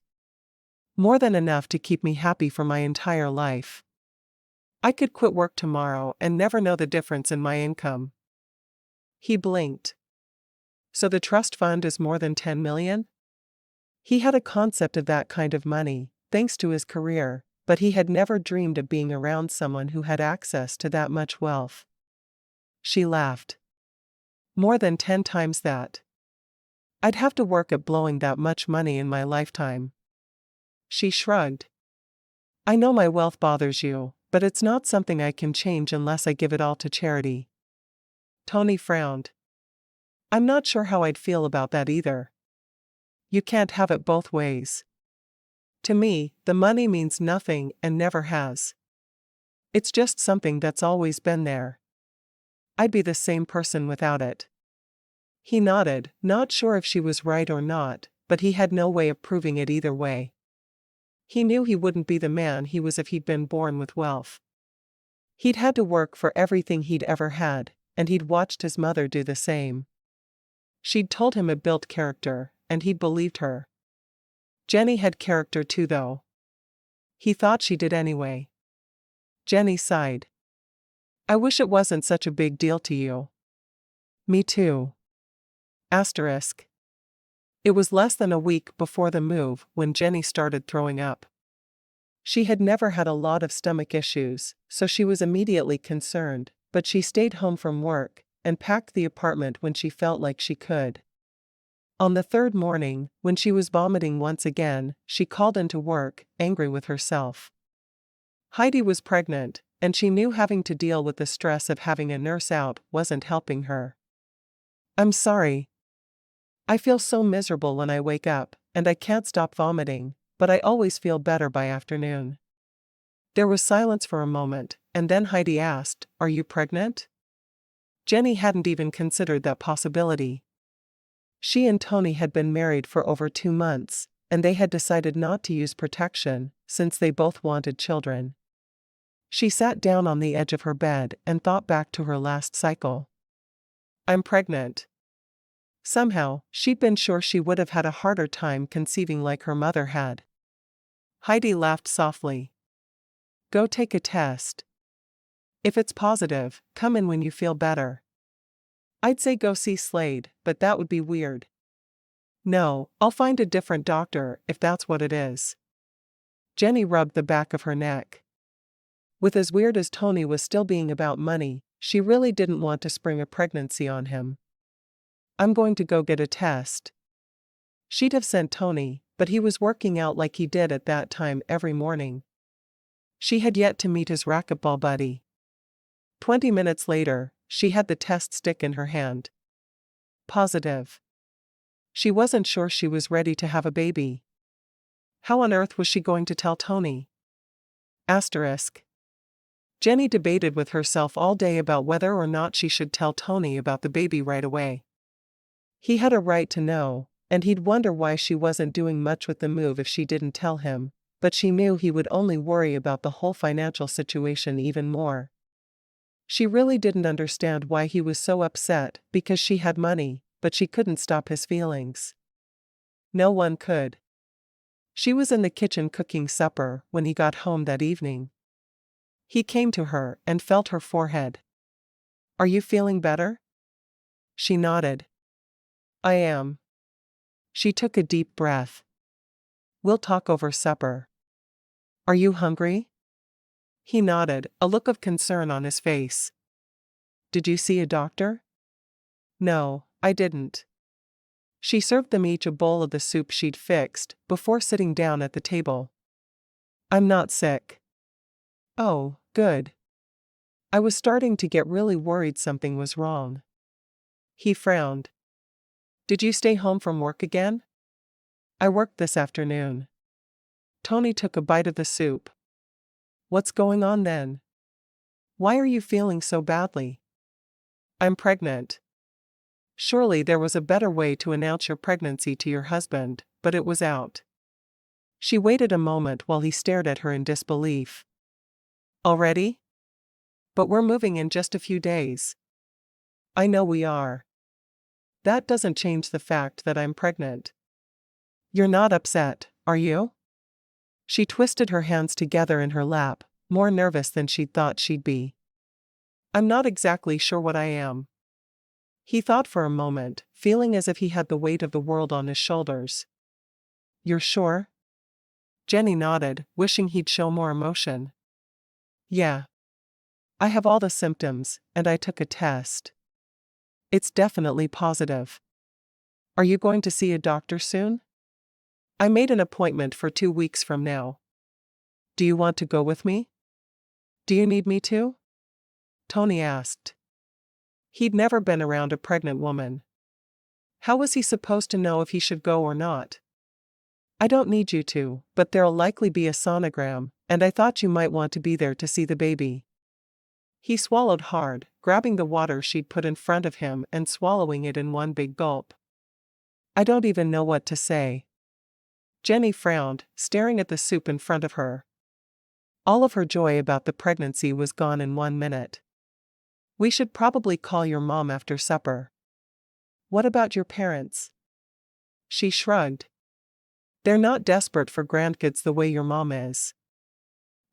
More than enough to keep me happy for my entire life. I could quit work tomorrow and never know the difference in my income." He blinked. "So the trust fund is more than 10 million? He had a concept of that kind of money, thanks to his career, but he had never dreamed of being around someone who had access to that much wealth. She laughed. "More than 10 times that. I'd have to work at blowing that much money in my lifetime." She shrugged. "I know my wealth bothers you, but it's not something I can change unless I give it all to charity." Tony frowned. "I'm not sure how I'd feel about that either. You can't have it both ways. To me, the money means nothing and never has. It's just something that's always been there. I'd be the same person without it." He nodded, not sure if she was right or not, but he had no way of proving it either way. He knew he wouldn't be the man he was if he'd been born with wealth. He'd had to work for everything he'd ever had, and he'd watched his mother do the same. She'd told him it built character, and he'd believed her. Jenni had character too, though. He thought she did anyway. Jenni sighed. "I wish it wasn't such a big deal to you." "Me too." Asterisk. It was less than a week before the move when Jenni started throwing up. She had never had a lot of stomach issues, so she was immediately concerned, but she stayed home from work and packed the apartment when she felt like she could. On the third morning, when she was vomiting once again, she called into work, angry with herself. Heidi was pregnant, and she knew having to deal with the stress of having a nurse out wasn't helping her. "I'm sorry. I feel so miserable when I wake up, and I can't stop vomiting, but I always feel better by afternoon." There was silence for a moment, and then Heidi asked, "Are you pregnant?" Jenni hadn't even considered that possibility. She and Tony had been married for over 2 months, and they had decided not to use protection, since they both wanted children. She sat down on the edge of her bed and thought back to her last cycle. "I'm pregnant." Somehow, she'd been sure she would have had a harder time conceiving like her mother had. Heidi laughed softly. "Go take a test. If it's positive, come in when you feel better." "I'd say go see Slade, but that would be weird." "No, I'll find a different doctor if that's what it is." Jenni rubbed the back of her neck. With as weird as Tony was still being about money, she really didn't want to spring a pregnancy on him. "I'm going to go get a test." She'd have sent Tony, but he was working out like he did at that time every morning. She had yet to meet his racquetball buddy. 20 minutes later, she had the test stick in her hand. Positive. She wasn't sure she was ready to have a baby. How on earth was she going to tell Tony? Asterisk. Jenni debated with herself all day about whether or not she should tell Tony about the baby right away. He had a right to know, and he'd wonder why she wasn't doing much with the move if she didn't tell him, but she knew he would only worry about the whole financial situation even more. She really didn't understand why he was so upset, because she had money, but she couldn't stop his feelings. No one could. She was in the kitchen cooking supper when he got home that evening. He came to her and felt her forehead. "Are you feeling better?" She nodded. "I am." She took a deep breath. "We'll talk over supper." "Are you hungry?" He nodded, a look of concern on his face. "Did you see a doctor?" "No, I didn't." She served them each a bowl of the soup she'd fixed, before sitting down at the table. "I'm not sick." "Oh, good. I was starting to get really worried something was wrong." He frowned. "Did you stay home from work again?" "I worked this afternoon." Tony took a bite of the soup. "What's going on then? Why are you feeling so badly?" "I'm pregnant." Surely there was a better way to announce your pregnancy to your husband, but it was out. She waited a moment while he stared at her in disbelief. "Already? But we're moving in just a few days." "I know we are. That doesn't change the fact that I'm pregnant." "You're not upset, are you?" She twisted her hands together in her lap, more nervous than she'd thought she'd be. "I'm not exactly sure what I am." He thought for a moment, feeling as if he had the weight of the world on his shoulders. "You're sure?" Jenni nodded, wishing he'd show more emotion. "Yeah. I have all the symptoms, and I took a test. It's definitely positive." "Are you going to see a doctor soon?" "I made an appointment for 2 weeks from now." "Do you want to go with me?" "Do you need me to?" Tony asked. He'd never been around a pregnant woman. How was he supposed to know if he should go or not? "I don't need you to, but there'll likely be a sonogram, and I thought you might want to be there to see the baby." He swallowed hard, grabbing the water she'd put in front of him and swallowing it in one big gulp. "I don't even know what to say." Jenni frowned, staring at the soup in front of her. All of her joy about the pregnancy was gone in 1 minute. "We should probably call your mom after supper." "What about your parents?" She shrugged. "They're not desperate for grandkids the way your mom is.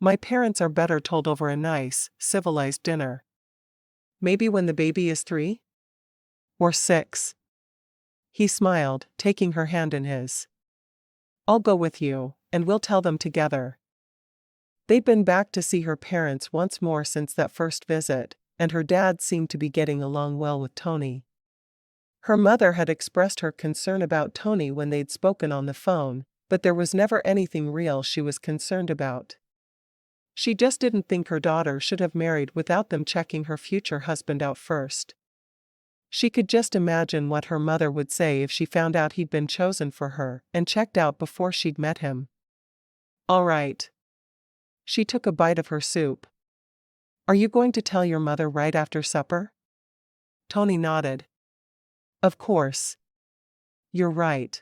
My parents are better told over a nice, civilized dinner. Maybe when the baby is 3? Or 6. He smiled, taking her hand in his. "I'll go with you, and we'll tell them together." They'd been back to see her parents once more since that first visit, and her dad seemed to be getting along well with Tony. Her mother had expressed her concern about Tony when they'd spoken on the phone, but there was never anything real she was concerned about. She just didn't think her daughter should have married without them checking her future husband out first. She could just imagine what her mother would say if she found out he'd been chosen for her and checked out before she'd met him. All right. She took a bite of her soup. Are you going to tell your mother right after supper? Tony nodded. Of course. You're right.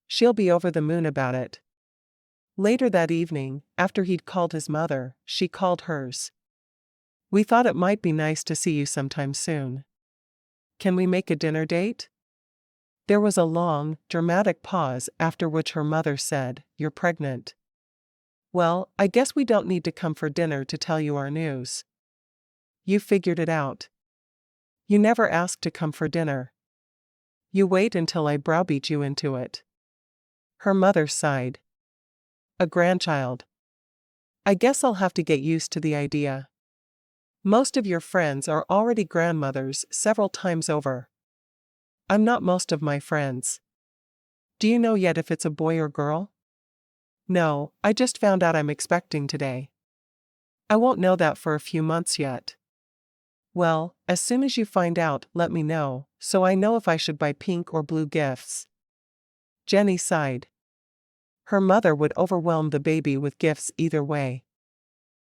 She'll be over the moon about it. Later that evening, after he'd called his mother, she called hers. We thought it might be nice to see you sometime soon. Can we make a dinner date? There was a long, dramatic pause after which her mother said, You're pregnant. Well, I guess we don't need to come for dinner to tell you our news. You figured it out. You never asked to come for dinner. You wait until I browbeat you into it. Her mother sighed. A grandchild. I guess I'll have to get used to the idea. Most of your friends are already grandmothers several times over. I'm not most of my friends. Do you know yet if it's a boy or girl? No, I just found out I'm expecting today. I won't know that for a few months yet. Well, as soon as you find out, let me know, so I know if I should buy pink or blue gifts. Jenni sighed. Her mother would overwhelm the baby with gifts either way.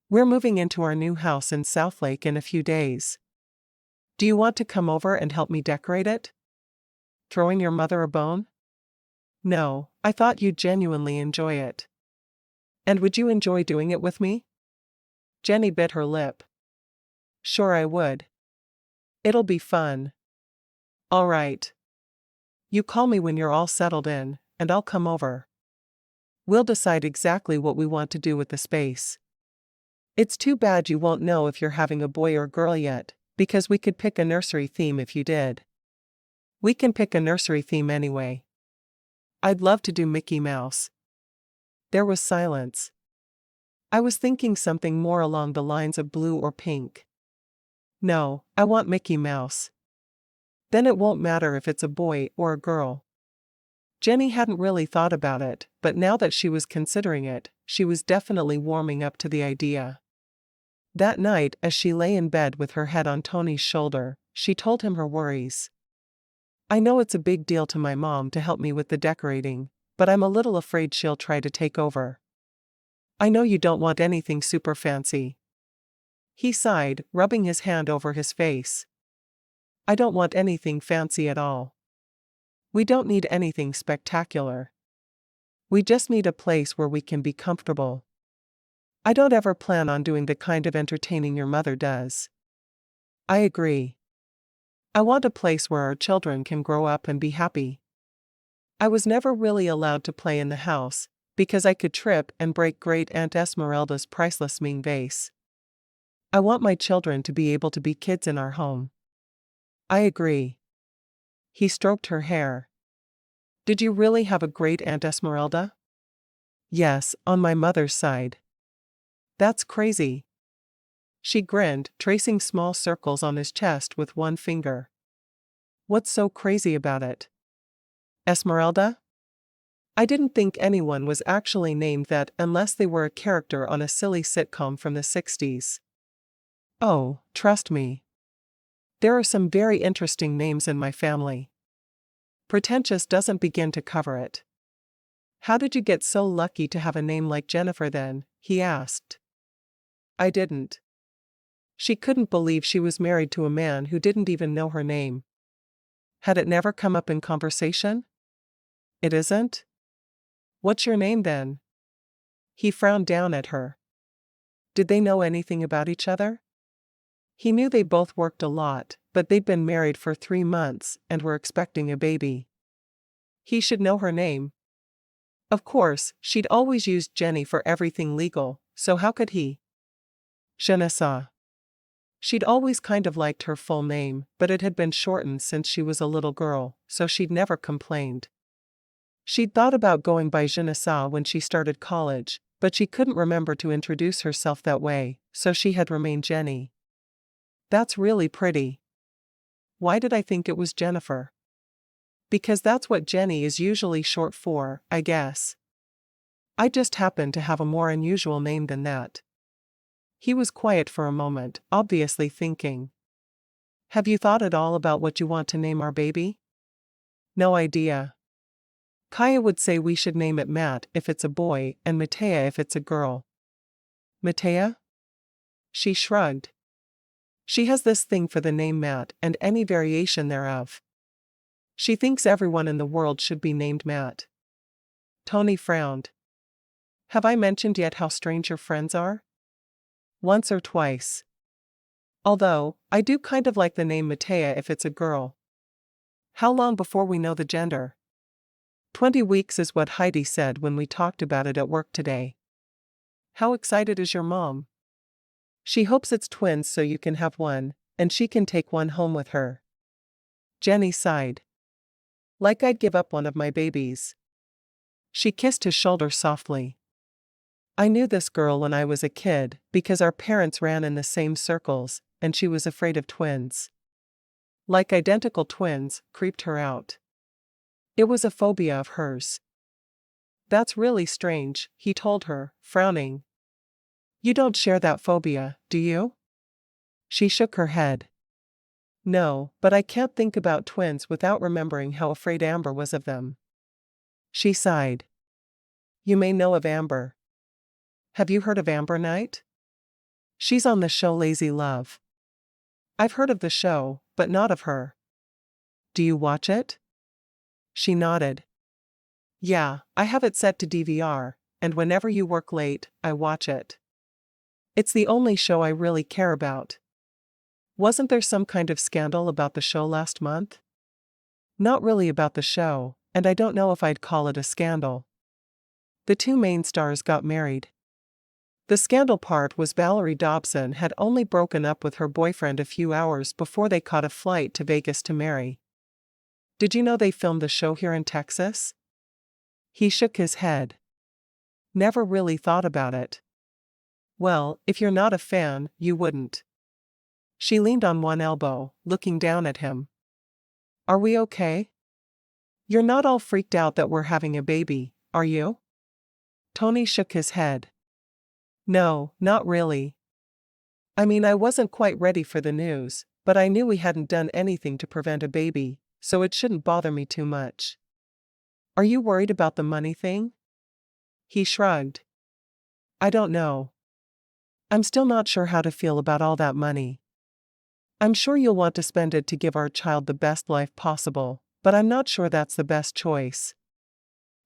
We're moving into our new house in Southlake in a few days. Do you want to come over and help me decorate it? Throwing your mother a bone? No, I thought you'd genuinely enjoy it. And would you enjoy doing it with me? Jenni bit her lip. Sure I would. It'll be fun. All right. You call me when you're all settled in, and I'll come over. We'll decide exactly what we want to do with the space. It's too bad you won't know if you're having a boy or girl yet, because we could pick a nursery theme if you did. We can pick a nursery theme anyway. I'd love to do Mickey Mouse. There was silence. I was thinking something more along the lines of blue or pink. No, I want Mickey Mouse. Then it won't matter if it's a boy or a girl. Jenni hadn't really thought about it, but now that she was considering it, she was definitely warming up to the idea. That night, as she lay in bed with her head on Tony's shoulder, she told him her worries. I know it's a big deal to my mom to help me with the decorating, but I'm a little afraid she'll try to take over. I know you don't want anything super fancy. He sighed, rubbing his hand over his face. I don't want anything fancy at all. We don't need anything spectacular. We just need a place where we can be comfortable. I don't ever plan on doing the kind of entertaining your mother does. I agree. I want a place where our children can grow up and be happy. I was never really allowed to play in the house, because I could trip and break Great Aunt Esmeralda's priceless Ming vase. I want my children to be able to be kids in our home. I agree. He stroked her hair. Did you really have a Great Aunt Esmeralda? Yes, on my mother's side. That's crazy. She grinned, tracing small circles on his chest with one finger. What's so crazy about it? Esmeralda? I didn't think anyone was actually named that unless they were a character on a silly sitcom from the 60s. Oh, trust me. There are some very interesting names in my family. Pretentious doesn't begin to cover it. How did you get so lucky to have a name like Jennifer then? He asked. I didn't. She couldn't believe she was married to a man who didn't even know her name. Had it never come up in conversation? It isn't? What's your name then? He frowned down at her. Did they know anything about each other? He knew they both worked a lot, but they'd been married for 3 months and were expecting a baby. He should know her name. Of course, she'd always used Jenni for everything legal, so how could he? Je ne sais. She'd always kind of liked her full name, but it had been shortened since she was a little girl, so she'd never complained. She'd thought about going by Je ne sais when she started college, but she couldn't remember to introduce herself that way, so she had remained Jenni. That's really pretty. Why did I think it was Jennifer? Because that's what Jenni is usually short for, I guess. I just happen to have a more unusual name than that. He was quiet for a moment, obviously thinking. Have you thought at all about what you want to name our baby? No idea. Kaya would say we should name it Matt if it's a boy and Matea if it's a girl. Matea? She shrugged. She has this thing for the name Matt and any variation thereof. She thinks everyone in the world should be named Matt. Tony frowned. Have I mentioned yet how strange your friends are? Once or twice. Although, I do kind of like the name Matea if it's a girl. How long before we know the gender? 20 weeks is what Heidi said when we talked about it at work today. How excited is your mom? She hopes it's twins so you can have one, and she can take one home with her. Jenni sighed. Like I'd give up one of my babies. She kissed his shoulder softly. I knew this girl when I was a kid because our parents ran in the same circles, and she was afraid of twins. Like identical twins, creeped her out. It was a phobia of hers. That's really strange, he told her, frowning. You don't share that phobia, do you? She shook her head. No, but I can't think about twins without remembering how afraid Amber was of them. She sighed. You may know of Amber. Have you heard of Amber Knight? She's on the show Lazy Love. I've heard of the show, but not of her. Do you watch it? She nodded. Yeah, I have it set to DVR, and whenever you work late, I watch it. It's the only show I really care about. Wasn't there some kind of scandal about the show last month? Not really about the show, and I don't know if I'd call it a scandal. The two main stars got married. The scandal part was Valerie Dobson had only broken up with her boyfriend a few hours before they caught a flight to Vegas to marry. Did you know they filmed the show here in Texas? He shook his head. Never really thought about it. Well, if you're not a fan, you wouldn't. She leaned on one elbow, looking down at him. Are we okay? You're not all freaked out that we're having a baby, are you? Tony shook his head. No, not really. I mean, I wasn't quite ready for the news, but I knew we hadn't done anything to prevent a baby, so it shouldn't bother me too much. Are you worried about the money thing? He shrugged. I don't know. I'm still not sure how to feel about all that money. I'm sure you'll want to spend it to give our child the best life possible, but I'm not sure that's the best choice.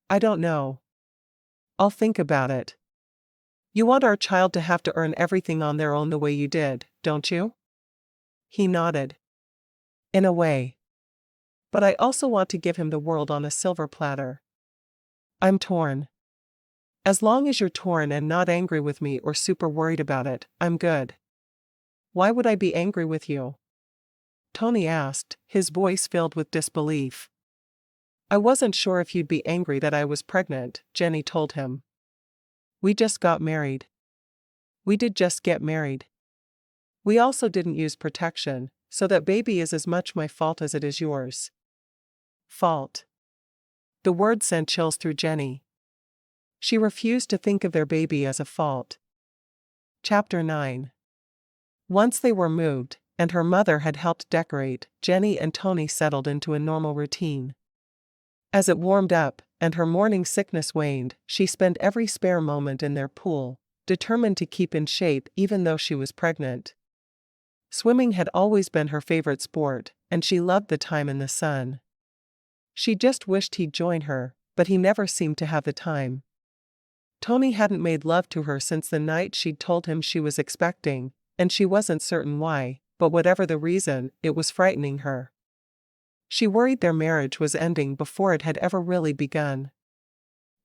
I don't know. I'll think about it. You want our child to have to earn everything on their own the way you did, don't you? He nodded. In a way. But I also want to give him the world on a silver platter. I'm torn. As long as you're torn and not angry with me or super worried about it, I'm good. Why would I be angry with you? Tony asked, his voice filled with disbelief. I wasn't sure if you'd be angry that I was pregnant, Jenni told him. We just got married. We did just get married. We also didn't use protection, so that baby is as much my fault as it is yours. Fault. The word sent chills through Jenni. She refused to think of their baby as a fault. Chapter 9. Once they were moved, and her mother had helped decorate, Jenni and Tony settled into a normal routine. As it warmed up, and her morning sickness waned, she spent every spare moment in their pool, determined to keep in shape even though she was pregnant. Swimming had always been her favorite sport, and she loved the time in the sun. She just wished he'd join her, but he never seemed to have the time. Tony hadn't made love to her since the night she'd told him she was expecting, and she wasn't certain why, but whatever the reason, it was frightening her. She worried their marriage was ending before it had ever really begun.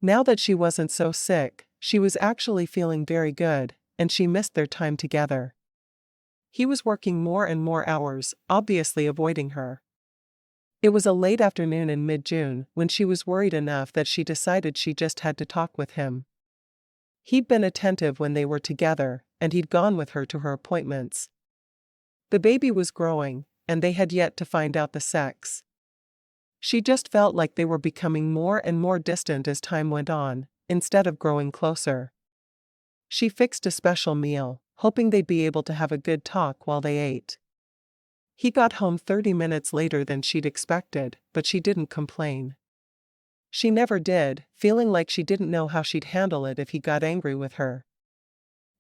Now that she wasn't so sick, she was actually feeling very good, and she missed their time together. He was working more and more hours, obviously avoiding her. It was a late afternoon in mid-June when she was worried enough that she decided she just had to talk with him. He'd been attentive when they were together, and he'd gone with her to her appointments. The baby was growing, and they had yet to find out the sex. She just felt like they were becoming more and more distant as time went on, instead of growing closer. She fixed a special meal, hoping they'd be able to have a good talk while they ate. He got home 30 minutes later than she'd expected, but she didn't complain. She never did, feeling like she didn't know how she'd handle it if he got angry with her.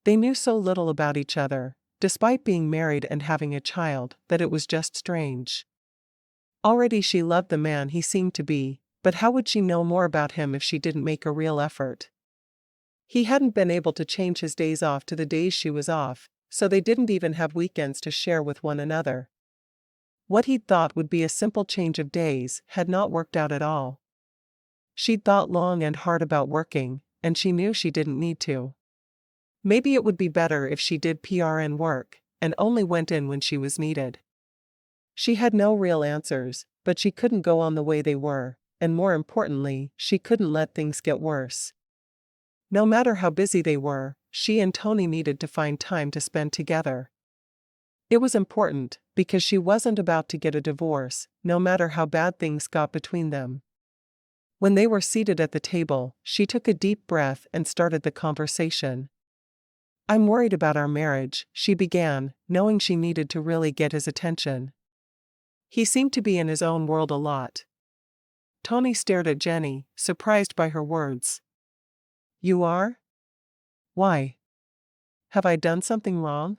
They knew so little about each other, despite being married and having a child, that it was just strange. Already she loved the man he seemed to be, but how would she know more about him if she didn't make a real effort? He hadn't been able to change his days off to the days she was off, so they didn't even have weekends to share with one another. What he'd thought would be a simple change of days had not worked out at all. She'd thought long and hard about working, and she knew she didn't need to. Maybe it would be better if she did PRN work, and only went in when she was needed. She had no real answers, but she couldn't go on the way they were, and more importantly, she couldn't let things get worse. No matter how busy they were, she and Tony needed to find time to spend together. It was important, because she wasn't about to get a divorce, no matter how bad things got between them. When they were seated at the table, she took a deep breath and started the conversation. "I'm worried about our marriage," she began, knowing she needed to really get his attention. He seemed to be in his own world a lot. Tony stared at Jenni, surprised by her words. "You are? Why? Have I done something wrong?"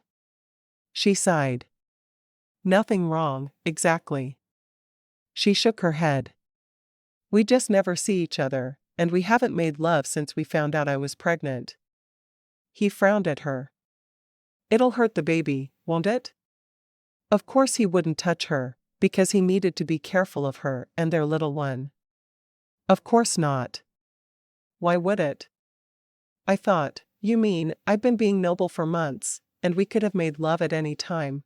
She sighed. "Nothing wrong, exactly." She shook her head. "We just never see each other, and we haven't made love since we found out I was pregnant." He frowned at her. "It'll hurt the baby, won't it?" Of course he wouldn't touch her, because he needed to be careful of her and their little one. Of course not. Why would it? "I thought, you mean, I've been being noble for months, and we could have made love at any time."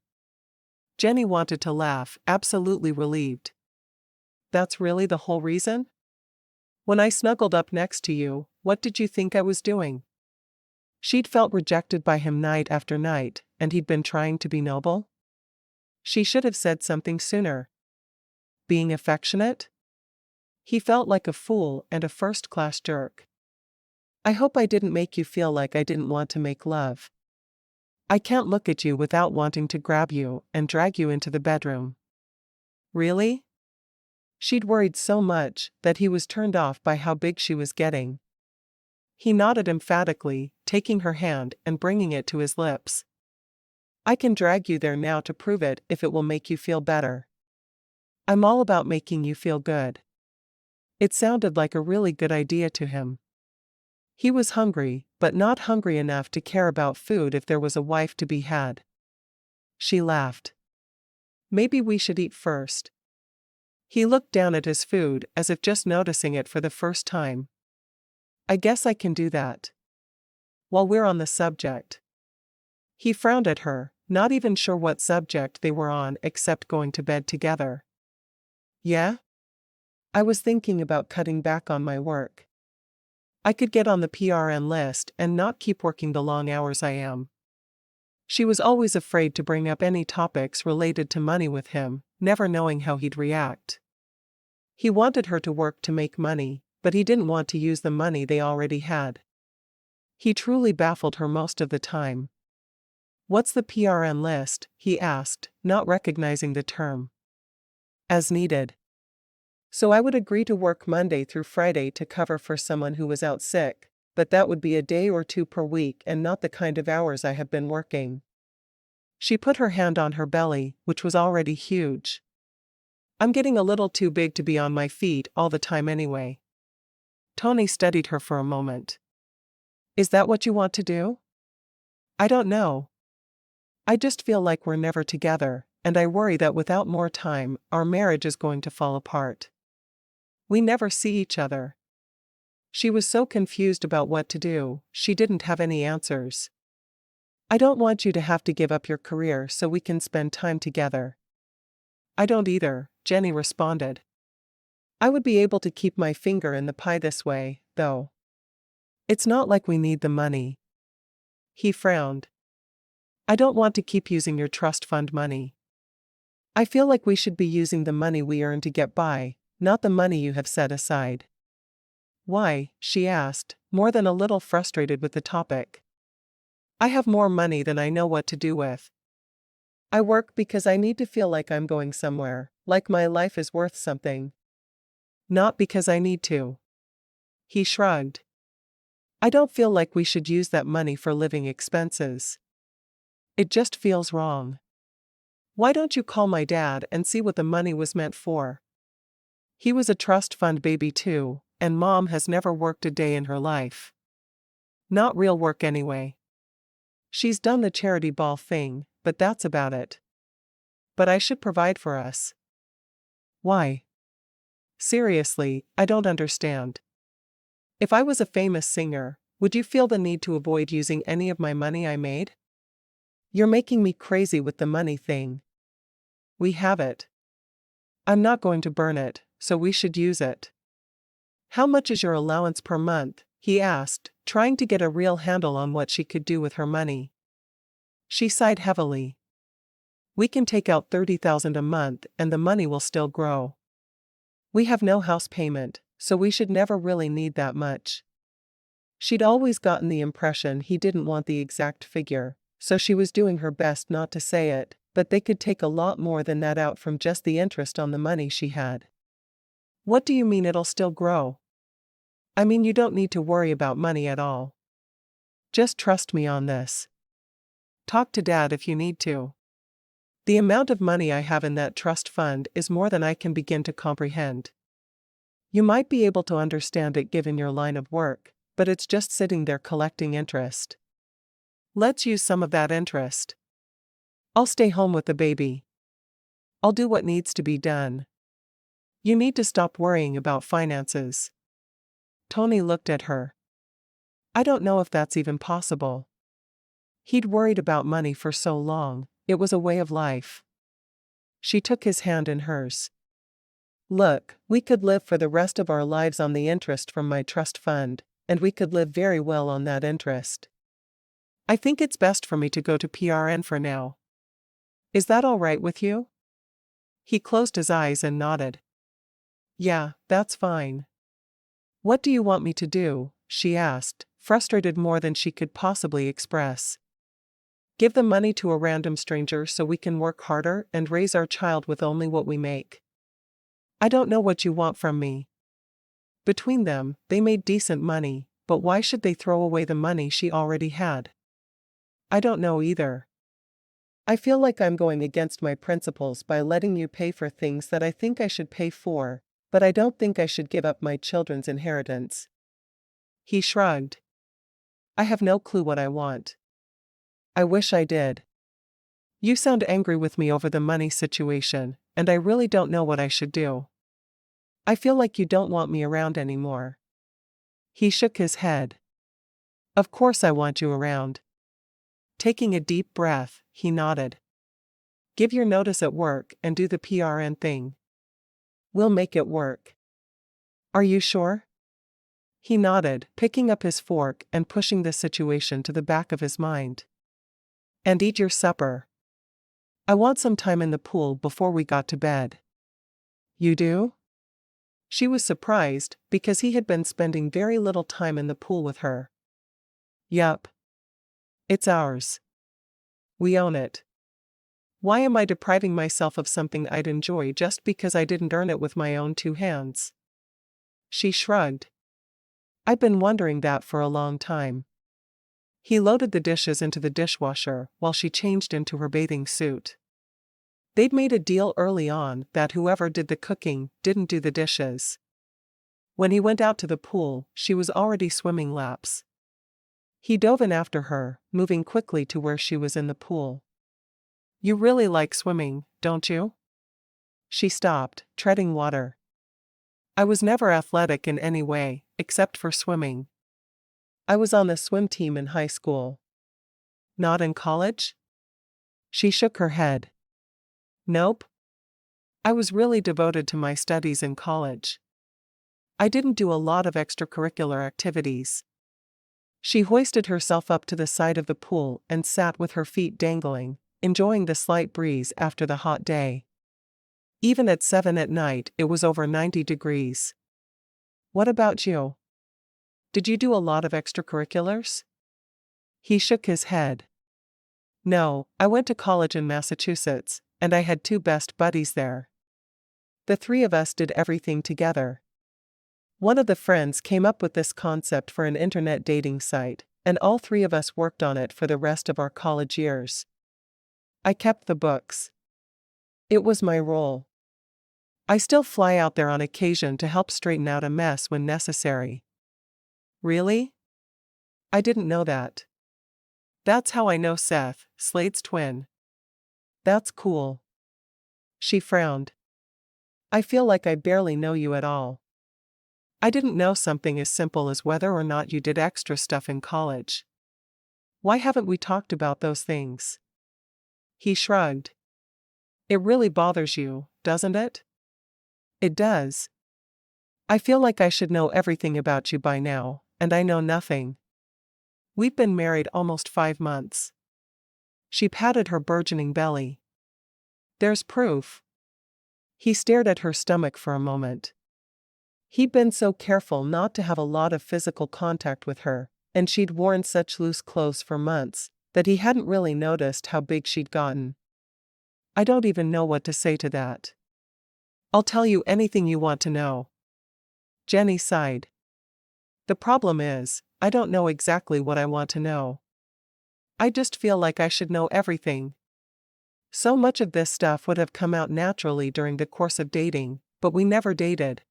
Jenni wanted to laugh, absolutely relieved. "That's really the whole reason? When I snuggled up next to you, what did you think I was doing?" She'd felt rejected by him night after night, and he'd been trying to be noble? She should have said something sooner. Being affectionate? He felt like a fool and a first-class jerk. "I hope I didn't make you feel like I didn't want to make love. I can't look at you without wanting to grab you and drag you into the bedroom." Really? She'd worried so much that he was turned off by how big she was getting. He nodded emphatically, taking her hand and bringing it to his lips. "I can drag you there now to prove it if it will make you feel better. I'm all about making you feel good." It sounded like a really good idea to him. He was hungry, but not hungry enough to care about food if there was a wife to be had. She laughed. "Maybe we should eat first." He looked down at his food as if just noticing it for the first time. "I guess I can do that. While we're on the subject." He frowned at her, not even sure what subject they were on except going to bed together. "Yeah? I was thinking about cutting back on my work. I could get on the PRN list and not keep working the long hours I am." She was always afraid to bring up any topics related to money with him, never knowing how he'd react. He wanted her to work to make money, but he didn't want to use the money they already had. He truly baffled her most of the time. "What's the PRN list?" he asked, not recognizing the term. "As needed. So I would agree to work Monday through Friday to cover for someone who was out sick, but that would be a day or two per week and not the kind of hours I have been working." She put her hand on her belly, which was already huge. "I'm getting a little too big to be on my feet all the time anyway." Tony studied her for a moment. "Is that what you want to do?" "I don't know. I just feel like we're never together, and I worry that without more time, our marriage is going to fall apart. We never see each other." She was so confused about what to do, she didn't have any answers. "I don't want you to have to give up your career so we can spend time together." "I don't either," Jenni responded. "I would be able to keep my finger in the pie this way, though. It's not like we need the money." He frowned. "I don't want to keep using your trust fund money. I feel like we should be using the money we earn to get by, not the money you have set aside. Why? She asked, more than a little frustrated with the topic. I have more money than I know what to do with. I work because I need to feel like I'm going somewhere, like my life is worth something. Not because I need to. He shrugged. I don't feel like we should use that money for living expenses. It just feels wrong. Why don't you call my dad and see what the money was meant for? He was a trust fund baby too, and Mom has never worked a day in her life. Not real work anyway. She's done the charity ball thing, but that's about it. But I should provide for us. Why? Seriously, I don't understand. If I was a famous singer, would you feel the need to avoid using any of my money I made? You're making me crazy with the money thing. We have it. I'm not going to burn it, so we should use it. How much is your allowance per month? He asked, trying to get a real handle on what she could do with her money. She sighed heavily. We can take out $30,000 a month and the money will still grow. We have no house payment, so we should never really need that much. She'd always gotten the impression he didn't want the exact figure, so she was doing her best not to say it, but they could take a lot more than that out from just the interest on the money she had. What do you mean it'll still grow? I mean you don't need to worry about money at all. Just trust me on this. Talk to Dad if you need to. The amount of money I have in that trust fund is more than I can begin to comprehend. You might be able to understand it given your line of work, but it's just sitting there collecting interest. Let's use some of that interest. I'll stay home with the baby. I'll do what needs to be done. You need to stop worrying about finances. Tony looked at her. I don't know if that's even possible. He'd worried about money for so long, it was a way of life. She took his hand in hers. Look, we could live for the rest of our lives on the interest from my trust fund, and we could live very well on that interest. I think it's best for me to go to PRN for now. Is that all right with you? He closed his eyes and nodded. Yeah, that's fine. What do you want me to do? She asked, frustrated more than she could possibly express. Give the money to a random stranger so we can work harder and raise our child with only what we make. I don't know what you want from me. Between them, they made decent money, but why should they throw away the money she already had? I don't know either. I feel like I'm going against my principles by letting you pay for things that I think I should pay for, but I don't think I should give up my children's inheritance. He shrugged. I have no clue what I want. I wish I did. You sound angry with me over the money situation, and I really don't know what I should do. I feel like you don't want me around anymore. He shook his head. Of course I want you around. Taking a deep breath, he nodded. Give your notice at work and do the PRN thing. We'll make it work. Are you sure? He nodded, picking up his fork and pushing the situation to the back of his mind. And eat your supper. I want some time in the pool before we got to bed. You do? She was surprised, because he had been spending very little time in the pool with her. Yup. It's ours. We own it. Why am I depriving myself of something I'd enjoy just because I didn't earn it with my own two hands? She shrugged. I've been wondering that for a long time. He loaded the dishes into the dishwasher while she changed into her bathing suit. They'd made a deal early on that whoever did the cooking didn't do the dishes. When he went out to the pool, she was already swimming laps. He dove in after her, moving quickly to where she was in the pool. You really like swimming, don't you? She stopped, treading water. I was never athletic in any way, except for swimming. I was on the swim team in high school. Not in college? She shook her head. Nope. I was really devoted to my studies in college. I didn't do a lot of extracurricular activities. She hoisted herself up to the side of the pool and sat with her feet dangling, enjoying the slight breeze after the hot day. Even at 7 at night, it was over 90 degrees. What about you? Did you do a lot of extracurriculars? He shook his head. No, I went to college in Massachusetts, and I had 2 best buddies there. The 3 of us did everything together. One of the friends came up with this concept for an internet dating site, and all 3 of us worked on it for the rest of our college years. I kept the books. It was my role. I still fly out there on occasion to help straighten out a mess when necessary. Really? I didn't know that. That's how I know Seth, Slade's twin. That's cool. She frowned. I feel like I barely know you at all. I didn't know something as simple as whether or not you did extra stuff in college. Why haven't we talked about those things? He shrugged. It really bothers you, doesn't it? It does. I feel like I should know everything about you by now, and I know nothing. We've been married almost 5 months. She patted her burgeoning belly. There's proof. He stared at her stomach for a moment. He'd been so careful not to have a lot of physical contact with her, and she'd worn such loose clothes for months, that he hadn't really noticed how big she'd gotten. I don't even know what to say to that. I'll tell you anything you want to know. Jenni sighed. The problem is, I don't know exactly what I want to know. I just feel like I should know everything. So much of this stuff would have come out naturally during the course of dating, but we never dated.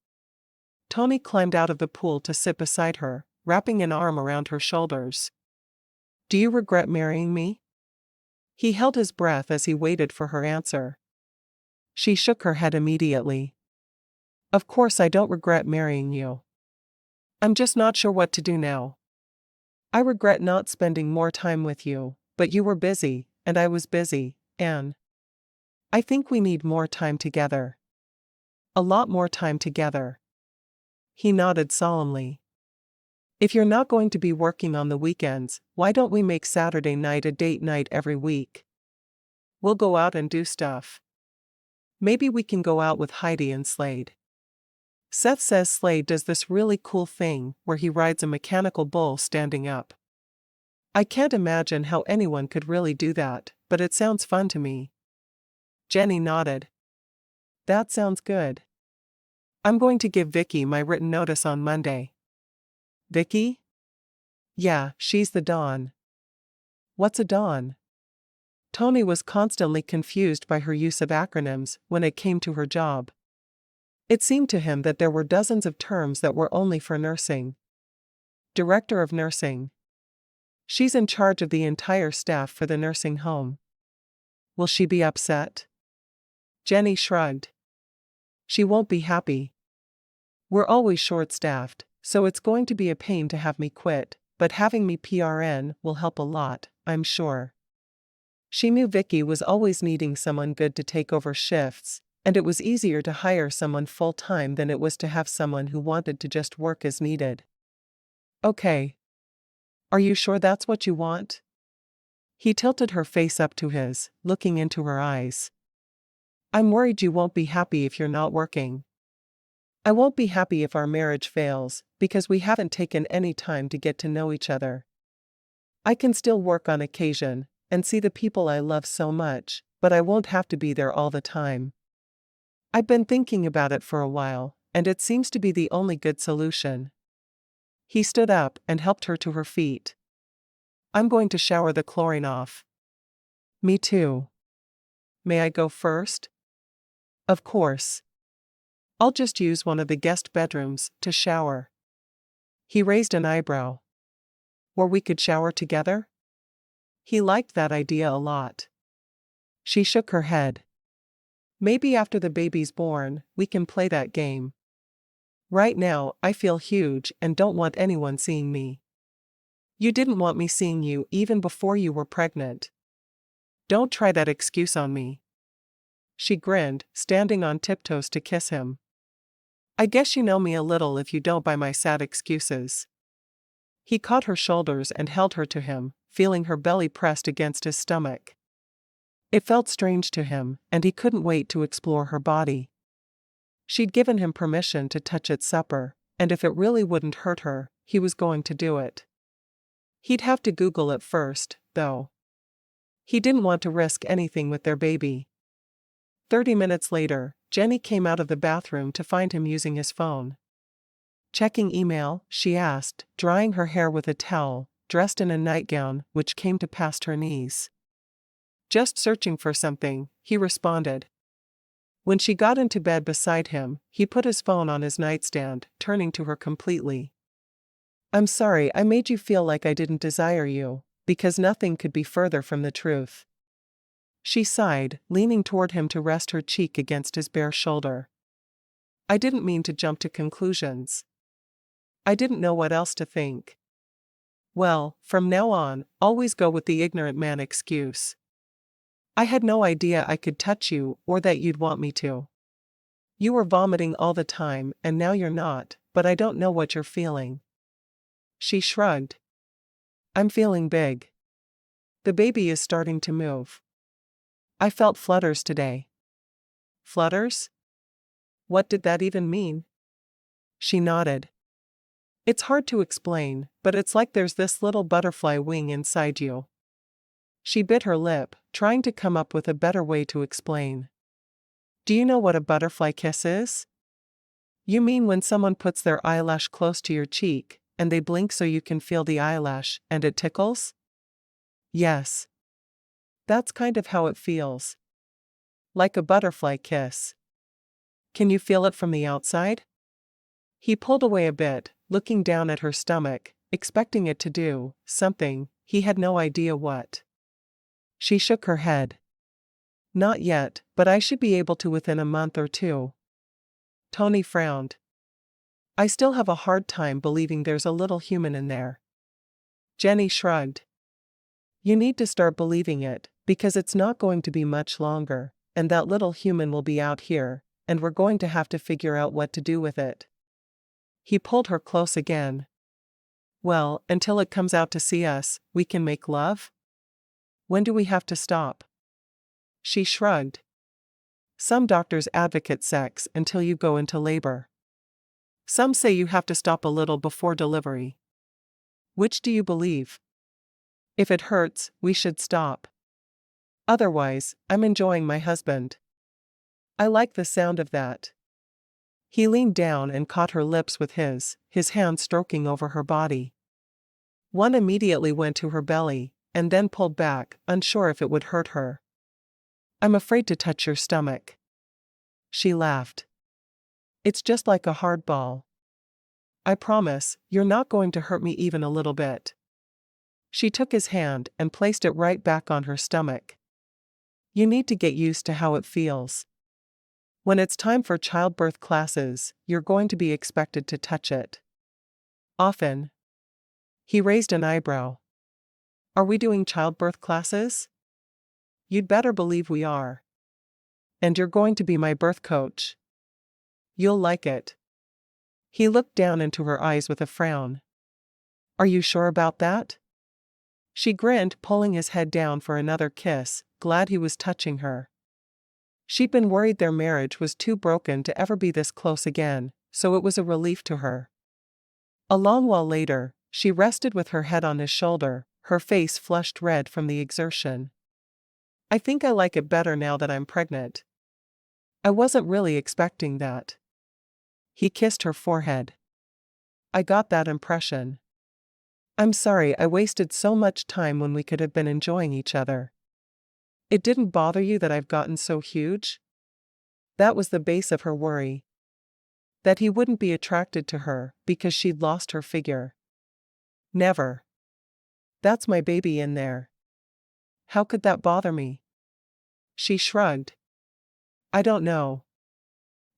Tony climbed out of the pool to sit beside her, wrapping an arm around her shoulders. Do you regret marrying me? He held his breath as he waited for her answer. She shook her head immediately. Of course I don't regret marrying you. I'm just not sure what to do now. I regret not spending more time with you, but you were busy, and I was busy, and I think we need more time together. A lot more time together. He nodded solemnly. If you're not going to be working on the weekends, why don't we make Saturday night a date night every week? We'll go out and do stuff. Maybe we can go out with Heidi and Slade. Seth says Slade does this really cool thing where he rides a mechanical bull standing up. I can't imagine how anyone could really do that, but it sounds fun to me. Jenni nodded. That sounds good. I'm going to give Vicky my written notice on Monday. Vicky? Yeah, she's the Dawn. What's a Dawn? Tony was constantly confused by her use of acronyms when it came to her job. It seemed to him that there were dozens of terms that were only for nursing. Director of nursing. She's in charge of the entire staff for the nursing home. Will she be upset? Jenni shrugged. She won't be happy. We're always short-staffed, so it's going to be a pain to have me quit, but having me PRN will help a lot, I'm sure. She knew Vicky was always needing someone good to take over shifts, and it was easier to hire someone full-time than it was to have someone who wanted to just work as needed. Okay. Are you sure that's what you want? He tilted her face up to his, looking into her eyes. I'm worried you won't be happy if you're not working. I won't be happy if our marriage fails, because we haven't taken any time to get to know each other. I can still work on occasion, and see the people I love so much, but I won't have to be there all the time. I've been thinking about it for a while, and it seems to be the only good solution. He stood up and helped her to her feet. I'm going to shower the chlorine off. Me too. May I go first? Of course. I'll just use one of the guest bedrooms to shower. He raised an eyebrow. Where we could shower together? He liked that idea a lot. She shook her head. Maybe after the baby's born, we can play that game. Right now, I feel huge and don't want anyone seeing me. You didn't want me seeing you even before you were pregnant. Don't try that excuse on me. She grinned, standing on tiptoes to kiss him. I guess you know me a little if you don't buy my sad excuses. He caught her shoulders and held her to him, feeling her belly pressed against his stomach. It felt strange to him, and he couldn't wait to explore her body. She'd given him permission to touch at supper, and if it really wouldn't hurt her, he was going to do it. He'd have to Google it first, though. He didn't want to risk anything with their baby. 30 minutes later, Jenni came out of the bathroom to find him using his phone. "Checking email?" she asked, drying her hair with a towel, dressed in a nightgown which came to past her knees. "Just searching for something," he responded. When she got into bed beside him, he put his phone on his nightstand, turning to her completely. "I'm sorry I made you feel like I didn't desire you, because nothing could be further from the truth." She sighed, leaning toward him to rest her cheek against his bare shoulder. "I didn't mean to jump to conclusions. I didn't know what else to think." "Well, from now on, always go with the ignorant man excuse. I had no idea I could touch you or that you'd want me to. You were vomiting all the time and now you're not, but I don't know what you're feeling." She shrugged. "I'm feeling big. The baby is starting to move. I felt flutters today." "Flutters? What did that even mean?" She nodded. "It's hard to explain, but it's like there's this little butterfly wing inside you." She bit her lip, trying to come up with a better way to explain. "Do you know what a butterfly kiss is?" "You mean when someone puts their eyelash close to your cheek, and they blink so you can feel the eyelash, and it tickles?" "Yes. That's kind of how it feels. Like a butterfly kiss." "Can you feel it from the outside?" He pulled away a bit, looking down at her stomach, expecting it to do something, he had no idea what. She shook her head. "Not yet, but I should be able to within a month or two." Tony frowned. "I still have a hard time believing there's a little human in there." Jenni shrugged. "You need to start believing it, because it's not going to be much longer, and that little human will be out here, and we're going to have to figure out what to do with it." He pulled her close again. "Well, until it comes out to see us, we can make love? When do we have to stop?" She shrugged. "Some doctors advocate sex until you go into labor. Some say you have to stop a little before delivery. Which do you believe?" "If it hurts, we should stop. Otherwise, I'm enjoying my husband." "I like the sound of that." He leaned down and caught her lips with his hand stroking over her body. One immediately went to her belly, and then pulled back, unsure if it would hurt her. "I'm afraid to touch your stomach." She laughed. "It's just like a hard ball. I promise, you're not going to hurt me even a little bit." She took his hand and placed it right back on her stomach. "You need to get used to how it feels. When it's time for childbirth classes, you're going to be expected to touch it. Often." He raised an eyebrow. "Are we doing childbirth classes?" "You'd better believe we are. And you're going to be my birth coach. You'll like it." He looked down into her eyes with a frown. "Are you sure about that?" She grinned, pulling his head down for another kiss, glad he was touching her. She'd been worried their marriage was too broken to ever be this close again, so it was a relief to her. A long while later, she rested with her head on his shoulder, her face flushed red from the exertion. "I think I like it better now that I'm pregnant. I wasn't really expecting that." He kissed her forehead. "I got that impression. I'm sorry I wasted so much time when we could have been enjoying each other. It didn't bother you that I've gotten so huge?" That was the base of her worry. That he wouldn't be attracted to her because she'd lost her figure. "Never. That's my baby in there. How could that bother me?" She shrugged. "I don't know.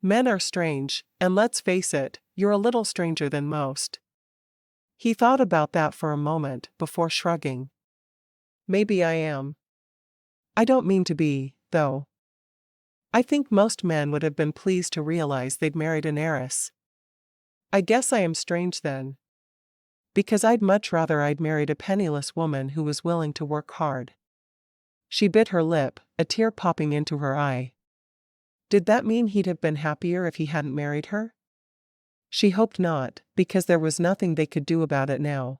Men are strange, and let's face it, you're a little stranger than most." He thought about that for a moment before shrugging. "Maybe I am. I don't mean to be, though. I think most men would have been pleased to realize they'd married an heiress." "I guess I am strange then. Because I'd much rather I'd married a penniless woman who was willing to work hard." She bit her lip, a tear popping into her eye. Did that mean he'd have been happier if he hadn't married her? She hoped not, because there was nothing they could do about it now.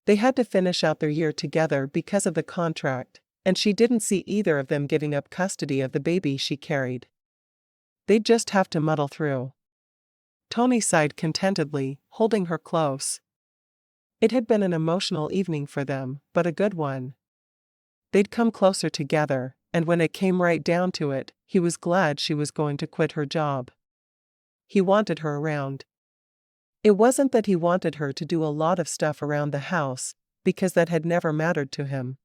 They had to finish out their year together because of the contract, and she didn't see either of them giving up custody of the baby she carried. They'd just have to muddle through. Tony sighed contentedly, holding her close. It had been an emotional evening for them, but a good one. They'd come closer together, and when it came right down to it, he was glad she was going to quit her job. He wanted her around. It wasn't that he wanted her to do a lot of stuff around the house, because that had never mattered to him.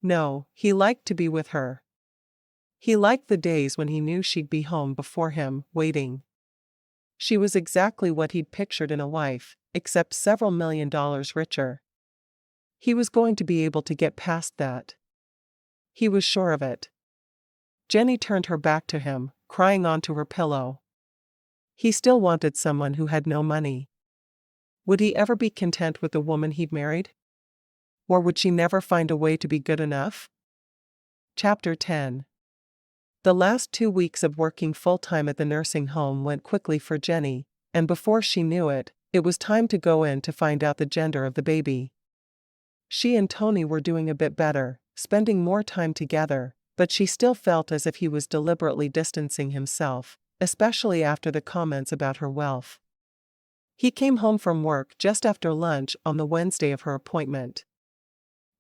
No, he liked to be with her. He liked the days when he knew she'd be home before him, waiting. She was exactly what he'd pictured in a wife, except several $1 million richer. He was going to be able to get past that. He was sure of it. Jenni turned her back to him, crying onto her pillow. He still wanted someone who had no money. Would he ever be content with the woman he'd married? Or would she never find a way to be good enough? Chapter 10. The last 2 weeks of working full-time at the nursing home went quickly for Jenni, and before she knew it, it was time to go in to find out the gender of the baby. She and Tony were doing a bit better, spending more time together, but she still felt as if he was deliberately distancing himself, especially after the comments about her wealth. He came home from work just after lunch on the Wednesday of her appointment.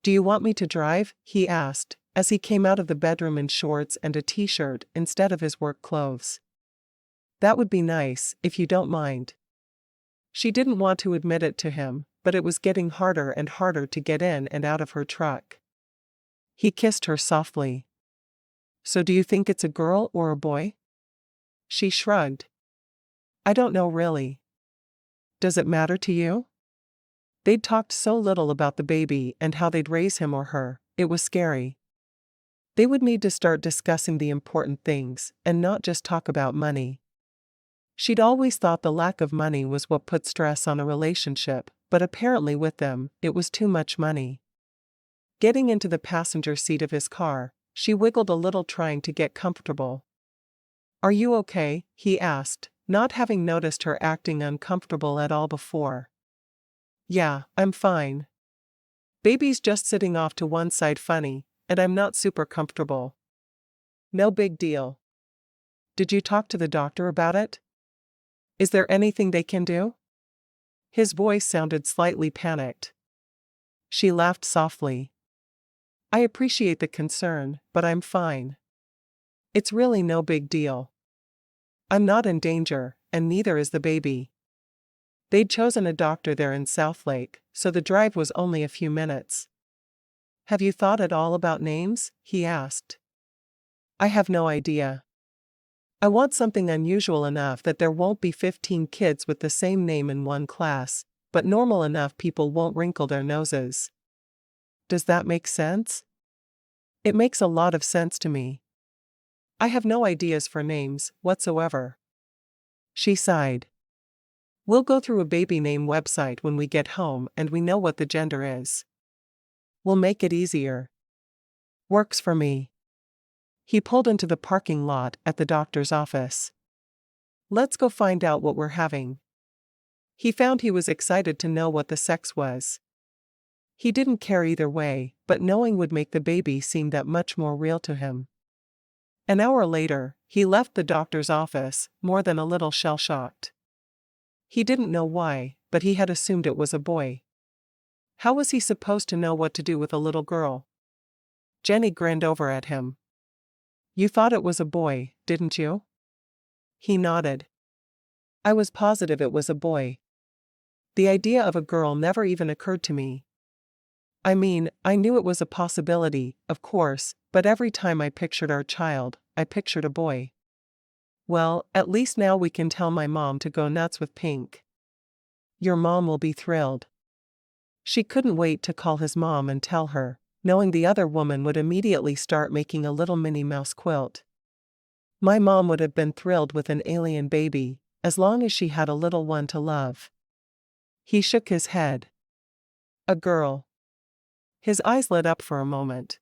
"Do you want me to drive?" he asked, as he came out of the bedroom in shorts and a t-shirt instead of his work clothes. "That would be nice, if you don't mind." She didn't want to admit it to him, but it was getting harder and harder to get in and out of her truck. He kissed her softly. "So do you think it's a girl or a boy?" She shrugged. "I don't know really. Does it matter to you?" They'd talked so little about the baby and how they'd raise him or her, it was scary. They would need to start discussing the important things, and not just talk about money. She'd always thought the lack of money was what put stress on a relationship, but apparently with them, it was too much money. Getting into the passenger seat of his car, she wiggled a little trying to get comfortable. "Are you okay?" he asked, not having noticed her acting uncomfortable at all before. "Yeah, I'm fine. Baby's just sitting off to one side funny, and I'm not super comfortable." "No big deal. Did you talk to the doctor about it? Is there anything they can do?" His voice sounded slightly panicked. She laughed softly. "I appreciate the concern, but I'm fine. It's really no big deal. I'm not in danger, and neither is the baby." They'd chosen a doctor there in Southlake, so the drive was only a few minutes. "Have you thought at all about names?" he asked. "I have no idea. I want something unusual enough that there won't be 15 kids with the same name in one class, but normal enough people won't wrinkle their noses." "Does that make sense?" "It makes a lot of sense to me. I have no ideas for names, whatsoever." She sighed. "We'll go through a baby name website when we get home and we know what the gender is. We'll make it easier." "Works for me." He pulled into the parking lot at the doctor's office. "Let's go find out what we're having." He found he was excited to know what the sex was. He didn't care either way, but knowing would make the baby seem that much more real to him. An hour later, he left the doctor's office, more than a little shell-shocked. He didn't know why, but he had assumed it was a boy. How was he supposed to know what to do with a little girl? Jenni grinned over at him. "You thought it was a boy, didn't you?" He nodded. "I was positive it was a boy. The idea of a girl never even occurred to me. I mean, I knew it was a possibility, of course, but every time I pictured our child, I pictured a boy." "Well, at least now we can tell my mom to go nuts with Pink." "Your mom will be thrilled." She couldn't wait to call his mom and tell her, knowing the other woman would immediately start making a little Minnie Mouse quilt. "My mom would have been thrilled with an alien baby, as long as she had a little one to love." He shook his head. "A girl." His eyes lit up for a moment.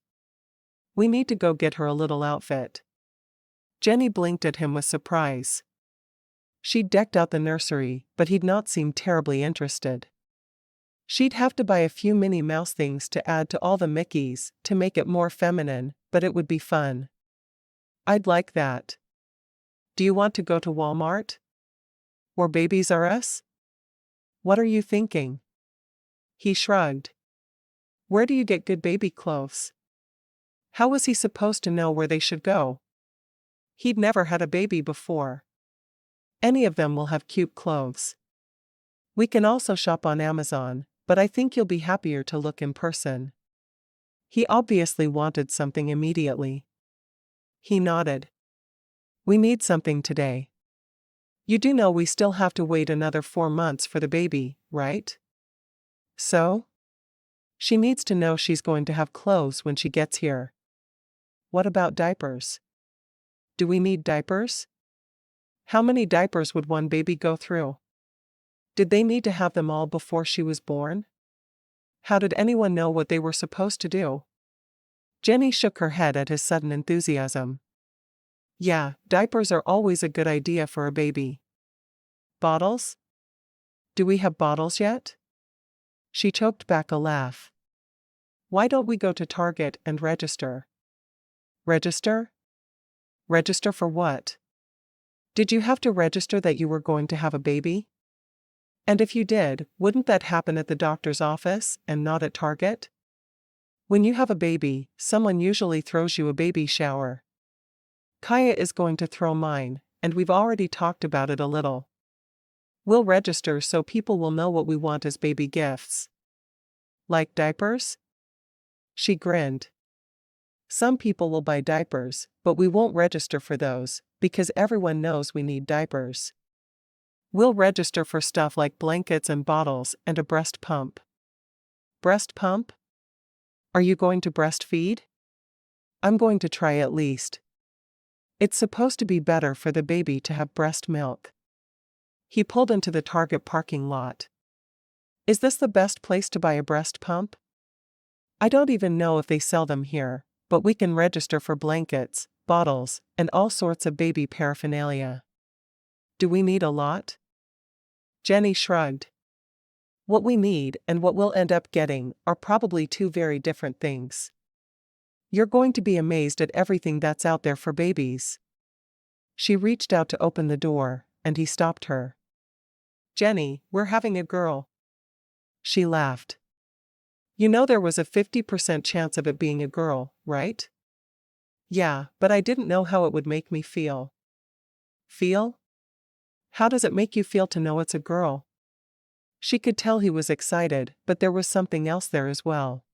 We need to go get her a little outfit. Jenni blinked at him with surprise. She'd decked out the nursery, but he'd not seemed terribly interested. She'd have to buy a few Minnie Mouse things to add to all the Mickeys to make it more feminine, but it would be fun. I'd like that. Do you want to go to Walmart? Or Babies R Us? What are you thinking? He shrugged. Where do you get good baby clothes? How was he supposed to know where they should go? He'd never had a baby before. Any of them will have cute clothes. We can also shop on Amazon, but I think you'll be happier to look in person. He obviously wanted something immediately. He nodded. We need something today. You do know we still have to wait another 4 months for the baby, right? So? She needs to know she's going to have clothes when she gets here. What about diapers? Do we need diapers? How many diapers would one baby go through? Did they need to have them all before she was born? How did anyone know what they were supposed to do? Jenni shook her head at his sudden enthusiasm. Yeah, diapers are always a good idea for a baby. Bottles? Do we have bottles yet? She choked back a laugh. Why don't we go to Target and register? Register? Register for what? Did you have to register that you were going to have a baby? And if you did, wouldn't that happen at the doctor's office and not at Target? When you have a baby, someone usually throws you a baby shower. Kaya is going to throw mine, and we've already talked about it a little. We'll register so people will know what we want as baby gifts. Like diapers? She grinned. Some people will buy diapers, but we won't register for those, because everyone knows we need diapers. We'll register for stuff like blankets and bottles and a breast pump. Breast pump? Are you going to breastfeed? I'm going to try at least. It's supposed to be better for the baby to have breast milk. He pulled into the Target parking lot. Is this the best place to buy a breast pump? I don't even know if they sell them here, but we can register for blankets, bottles, and all sorts of baby paraphernalia. Do we need a lot? Jenni shrugged. What we need and what we'll end up getting are probably two very different things. You're going to be amazed at everything that's out there for babies. She reached out to open the door, and he stopped her. Jenni, we're having a girl. She laughed. You know there was a 50% chance of it being a girl, right? Yeah, but I didn't know how it would make me feel. Feel? How does it make you feel to know it's a girl? She could tell he was excited, but there was something else there as well.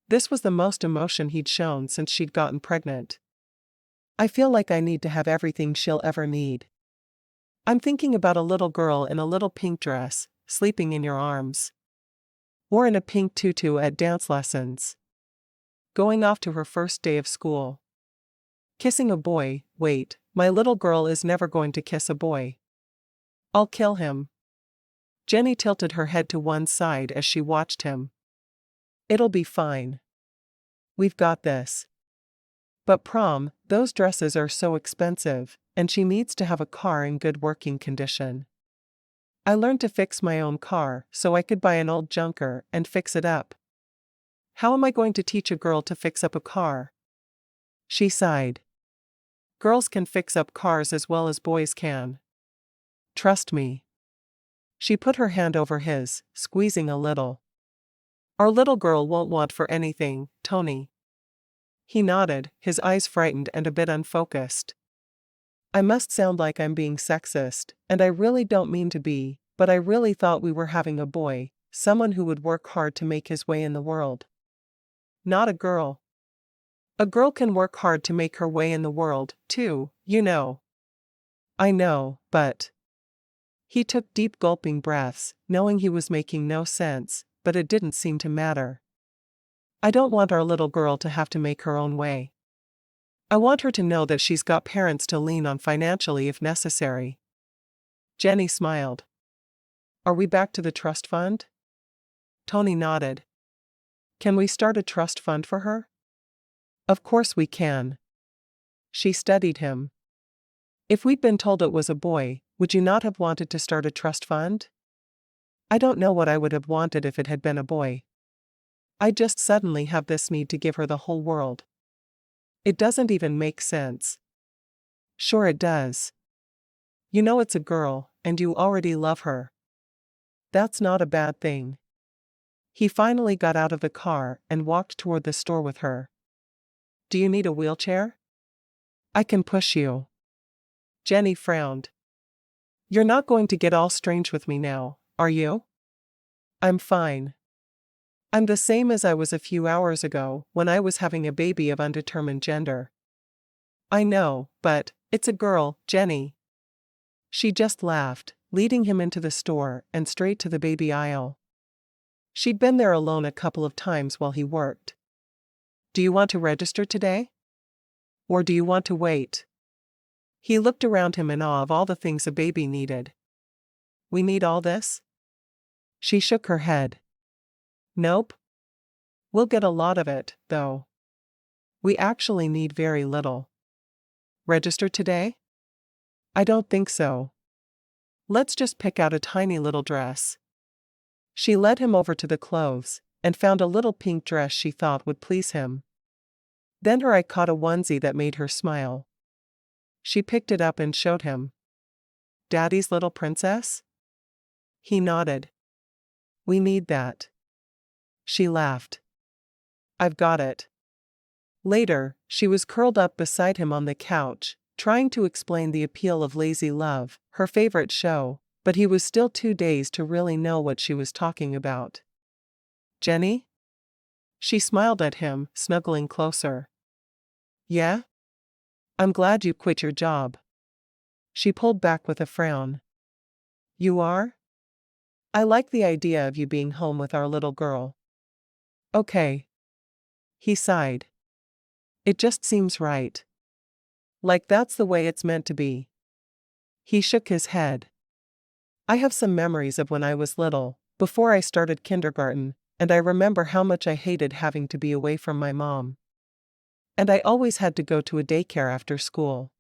This was the most emotion he'd shown since she'd gotten pregnant. I feel like I need to have everything she'll ever need. I'm thinking about a little girl in a little pink dress, sleeping in your arms. Or in a pink tutu at dance lessons. Going off to her first day of school. Kissing a boy. Wait, my little girl is never going to kiss a boy. I'll kill him. Jenni tilted her head to one side as she watched him. It'll be fine. We've got this. But prom, those dresses are so expensive, and she needs to have a car in good working condition. I learned to fix my own car so I could buy an old junker and fix it up. How am I going to teach a girl to fix up a car? She sighed. Girls can fix up cars as well as boys can. Trust me. She put her hand over his, squeezing a little. Our little girl won't want for anything, Tony. He nodded, his eyes frightened and a bit unfocused. I must sound like I'm being sexist, and I really don't mean to be, but I really thought we were having a boy, someone who would work hard to make his way in the world. Not a girl. A girl can work hard to make her way in the world, too, you know. I know, but... He took deep gulping breaths, knowing he was making no sense, but it didn't seem to matter. I don't want our little girl to have to make her own way. I want her to know that she's got parents to lean on financially if necessary. Jenni smiled. Are we back to the trust fund? Tony nodded. Can we start a trust fund for her? Of course we can. She studied him. If we'd been told it was a boy, would you not have wanted to start a trust fund? I don't know what I would have wanted if it had been a boy. I just suddenly have this need to give her the whole world. It doesn't even make sense. Sure it does. You know it's a girl, and you already love her. That's not a bad thing. He finally got out of the car and walked toward the store with her. Do you need a wheelchair? I can push you. Jenni frowned. You're not going to get all strange with me now, are you? I'm fine. I'm the same as I was a few hours ago when I was having a baby of undetermined gender. I know, but it's a girl, Jenni. She just laughed, leading him into the store and straight to the baby aisle. She'd been there alone a couple of times while he worked. Do you want to register today? Or do you want to wait? He looked around him in awe of all the things a baby needed. We need all this? She shook her head. Nope. We'll get a lot of it, though. We actually need very little. Register today? I don't think so. Let's just pick out a tiny little dress. She led him over to the clothes and found a little pink dress she thought would please him. Then her eye caught a onesie that made her smile. She picked it up and showed him. Daddy's little princess? He nodded. We need that. She laughed. I've got it. Later, she was curled up beside him on the couch, trying to explain the appeal of Lazy Love, her favorite show, but he was still too dazed to really know what she was talking about. Jenni? She smiled at him, snuggling closer. Yeah? I'm glad you quit your job. She pulled back with a frown. You are? I like the idea of you being home with our little girl. Okay. He sighed. It just seems right. Like that's the way it's meant to be. He shook his head. I have some memories of when I was little, before I started kindergarten, and I remember how much I hated having to be away from my mom. And I always had to go to a daycare after school.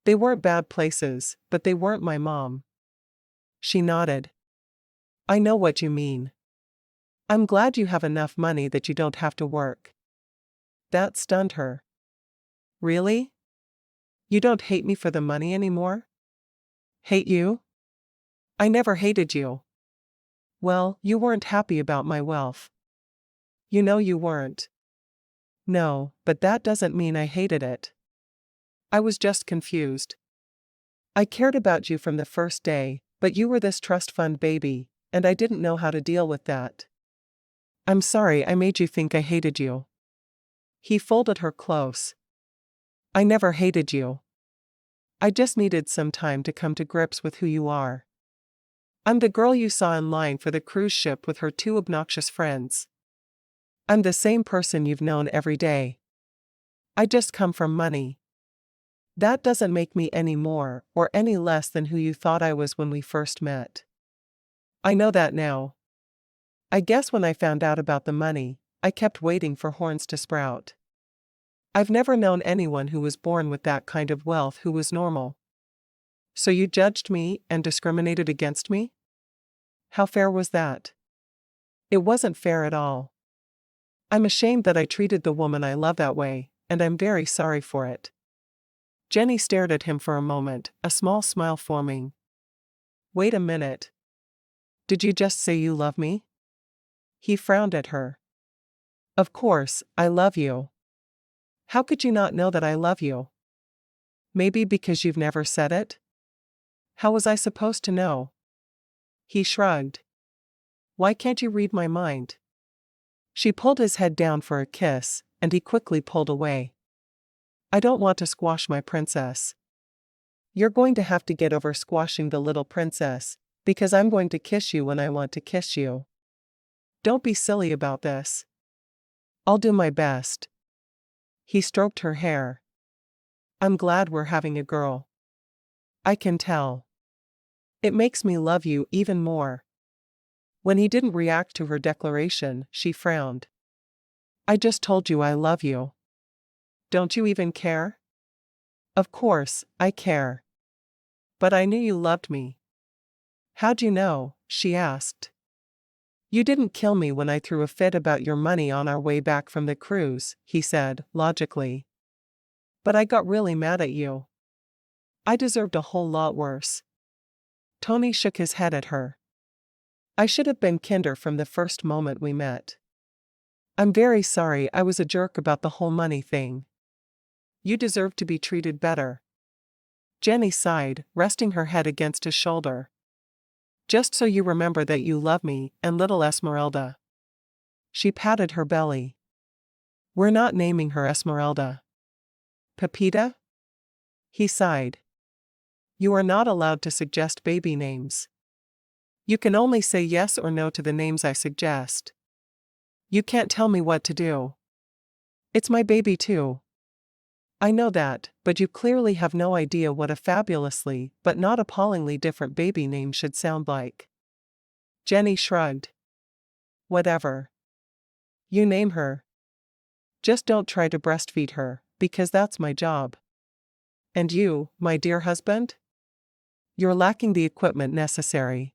They weren't bad places, but they weren't my mom. She nodded. I know what you mean. I'm glad you have enough money that you don't have to work. That stunned her. Really? You don't hate me for the money anymore? Hate you? I never hated you. Well, you weren't happy about my wealth. You know you weren't. No, but that doesn't mean I hated it. I was just confused. I cared about you from the first day, but you were this trust fund baby, and I didn't know how to deal with that. I'm sorry I made you think I hated you. He folded her close. I never hated you. I just needed some time to come to grips with who you are. I'm the girl you saw in line for the cruise ship with her two obnoxious friends. I'm the same person you've known every day. I just come from money. That doesn't make me any more or any less than who you thought I was when we first met. I know that now. I guess when I found out about the money, I kept waiting for horns to sprout. I've never known anyone who was born with that kind of wealth who was normal. So you judged me and discriminated against me? How fair was that? It wasn't fair at all. I'm ashamed that I treated the woman I love that way, and I'm very sorry for it. Jenni stared at him for a moment, a small smile forming. Wait a minute. Did you just say you love me? He frowned at her. Of course, I love you. How could you not know that I love you? Maybe because you've never said it? How was I supposed to know? He shrugged. Why can't you read my mind? She pulled his head down for a kiss, and he quickly pulled away. I don't want to squash my princess. You're going to have to get over squashing the little princess, because I'm going to kiss you when I want to kiss you. Don't be silly about this. I'll do my best. He stroked her hair. I'm glad we're having a girl. I can tell. It makes me love you even more. When he didn't react to her declaration, she frowned. I just told you I love you. Don't you even care? Of course, I care. But I knew you loved me. How'd you know? She asked. You didn't kill me when I threw a fit about your money on our way back from the cruise, he said, logically. But I got really mad at you. I deserved a whole lot worse. Tony shook his head at her. I should have been kinder from the first moment we met. I'm very sorry I was a jerk about the whole money thing. You deserve to be treated better. Jenni sighed, resting her head against his shoulder. Just so you remember that you love me and little Esmeralda. She patted her belly. We're not naming her Esmeralda. Pepita? He sighed. You are not allowed to suggest baby names. You can only say yes or no to the names I suggest. You can't tell me what to do. It's my baby too. I know that, but you clearly have no idea what a fabulously, but not appallingly different baby name should sound like. Jenni shrugged. Whatever. You name her. Just don't try to breastfeed her, because that's my job. And you, my dear husband? You're lacking the equipment necessary.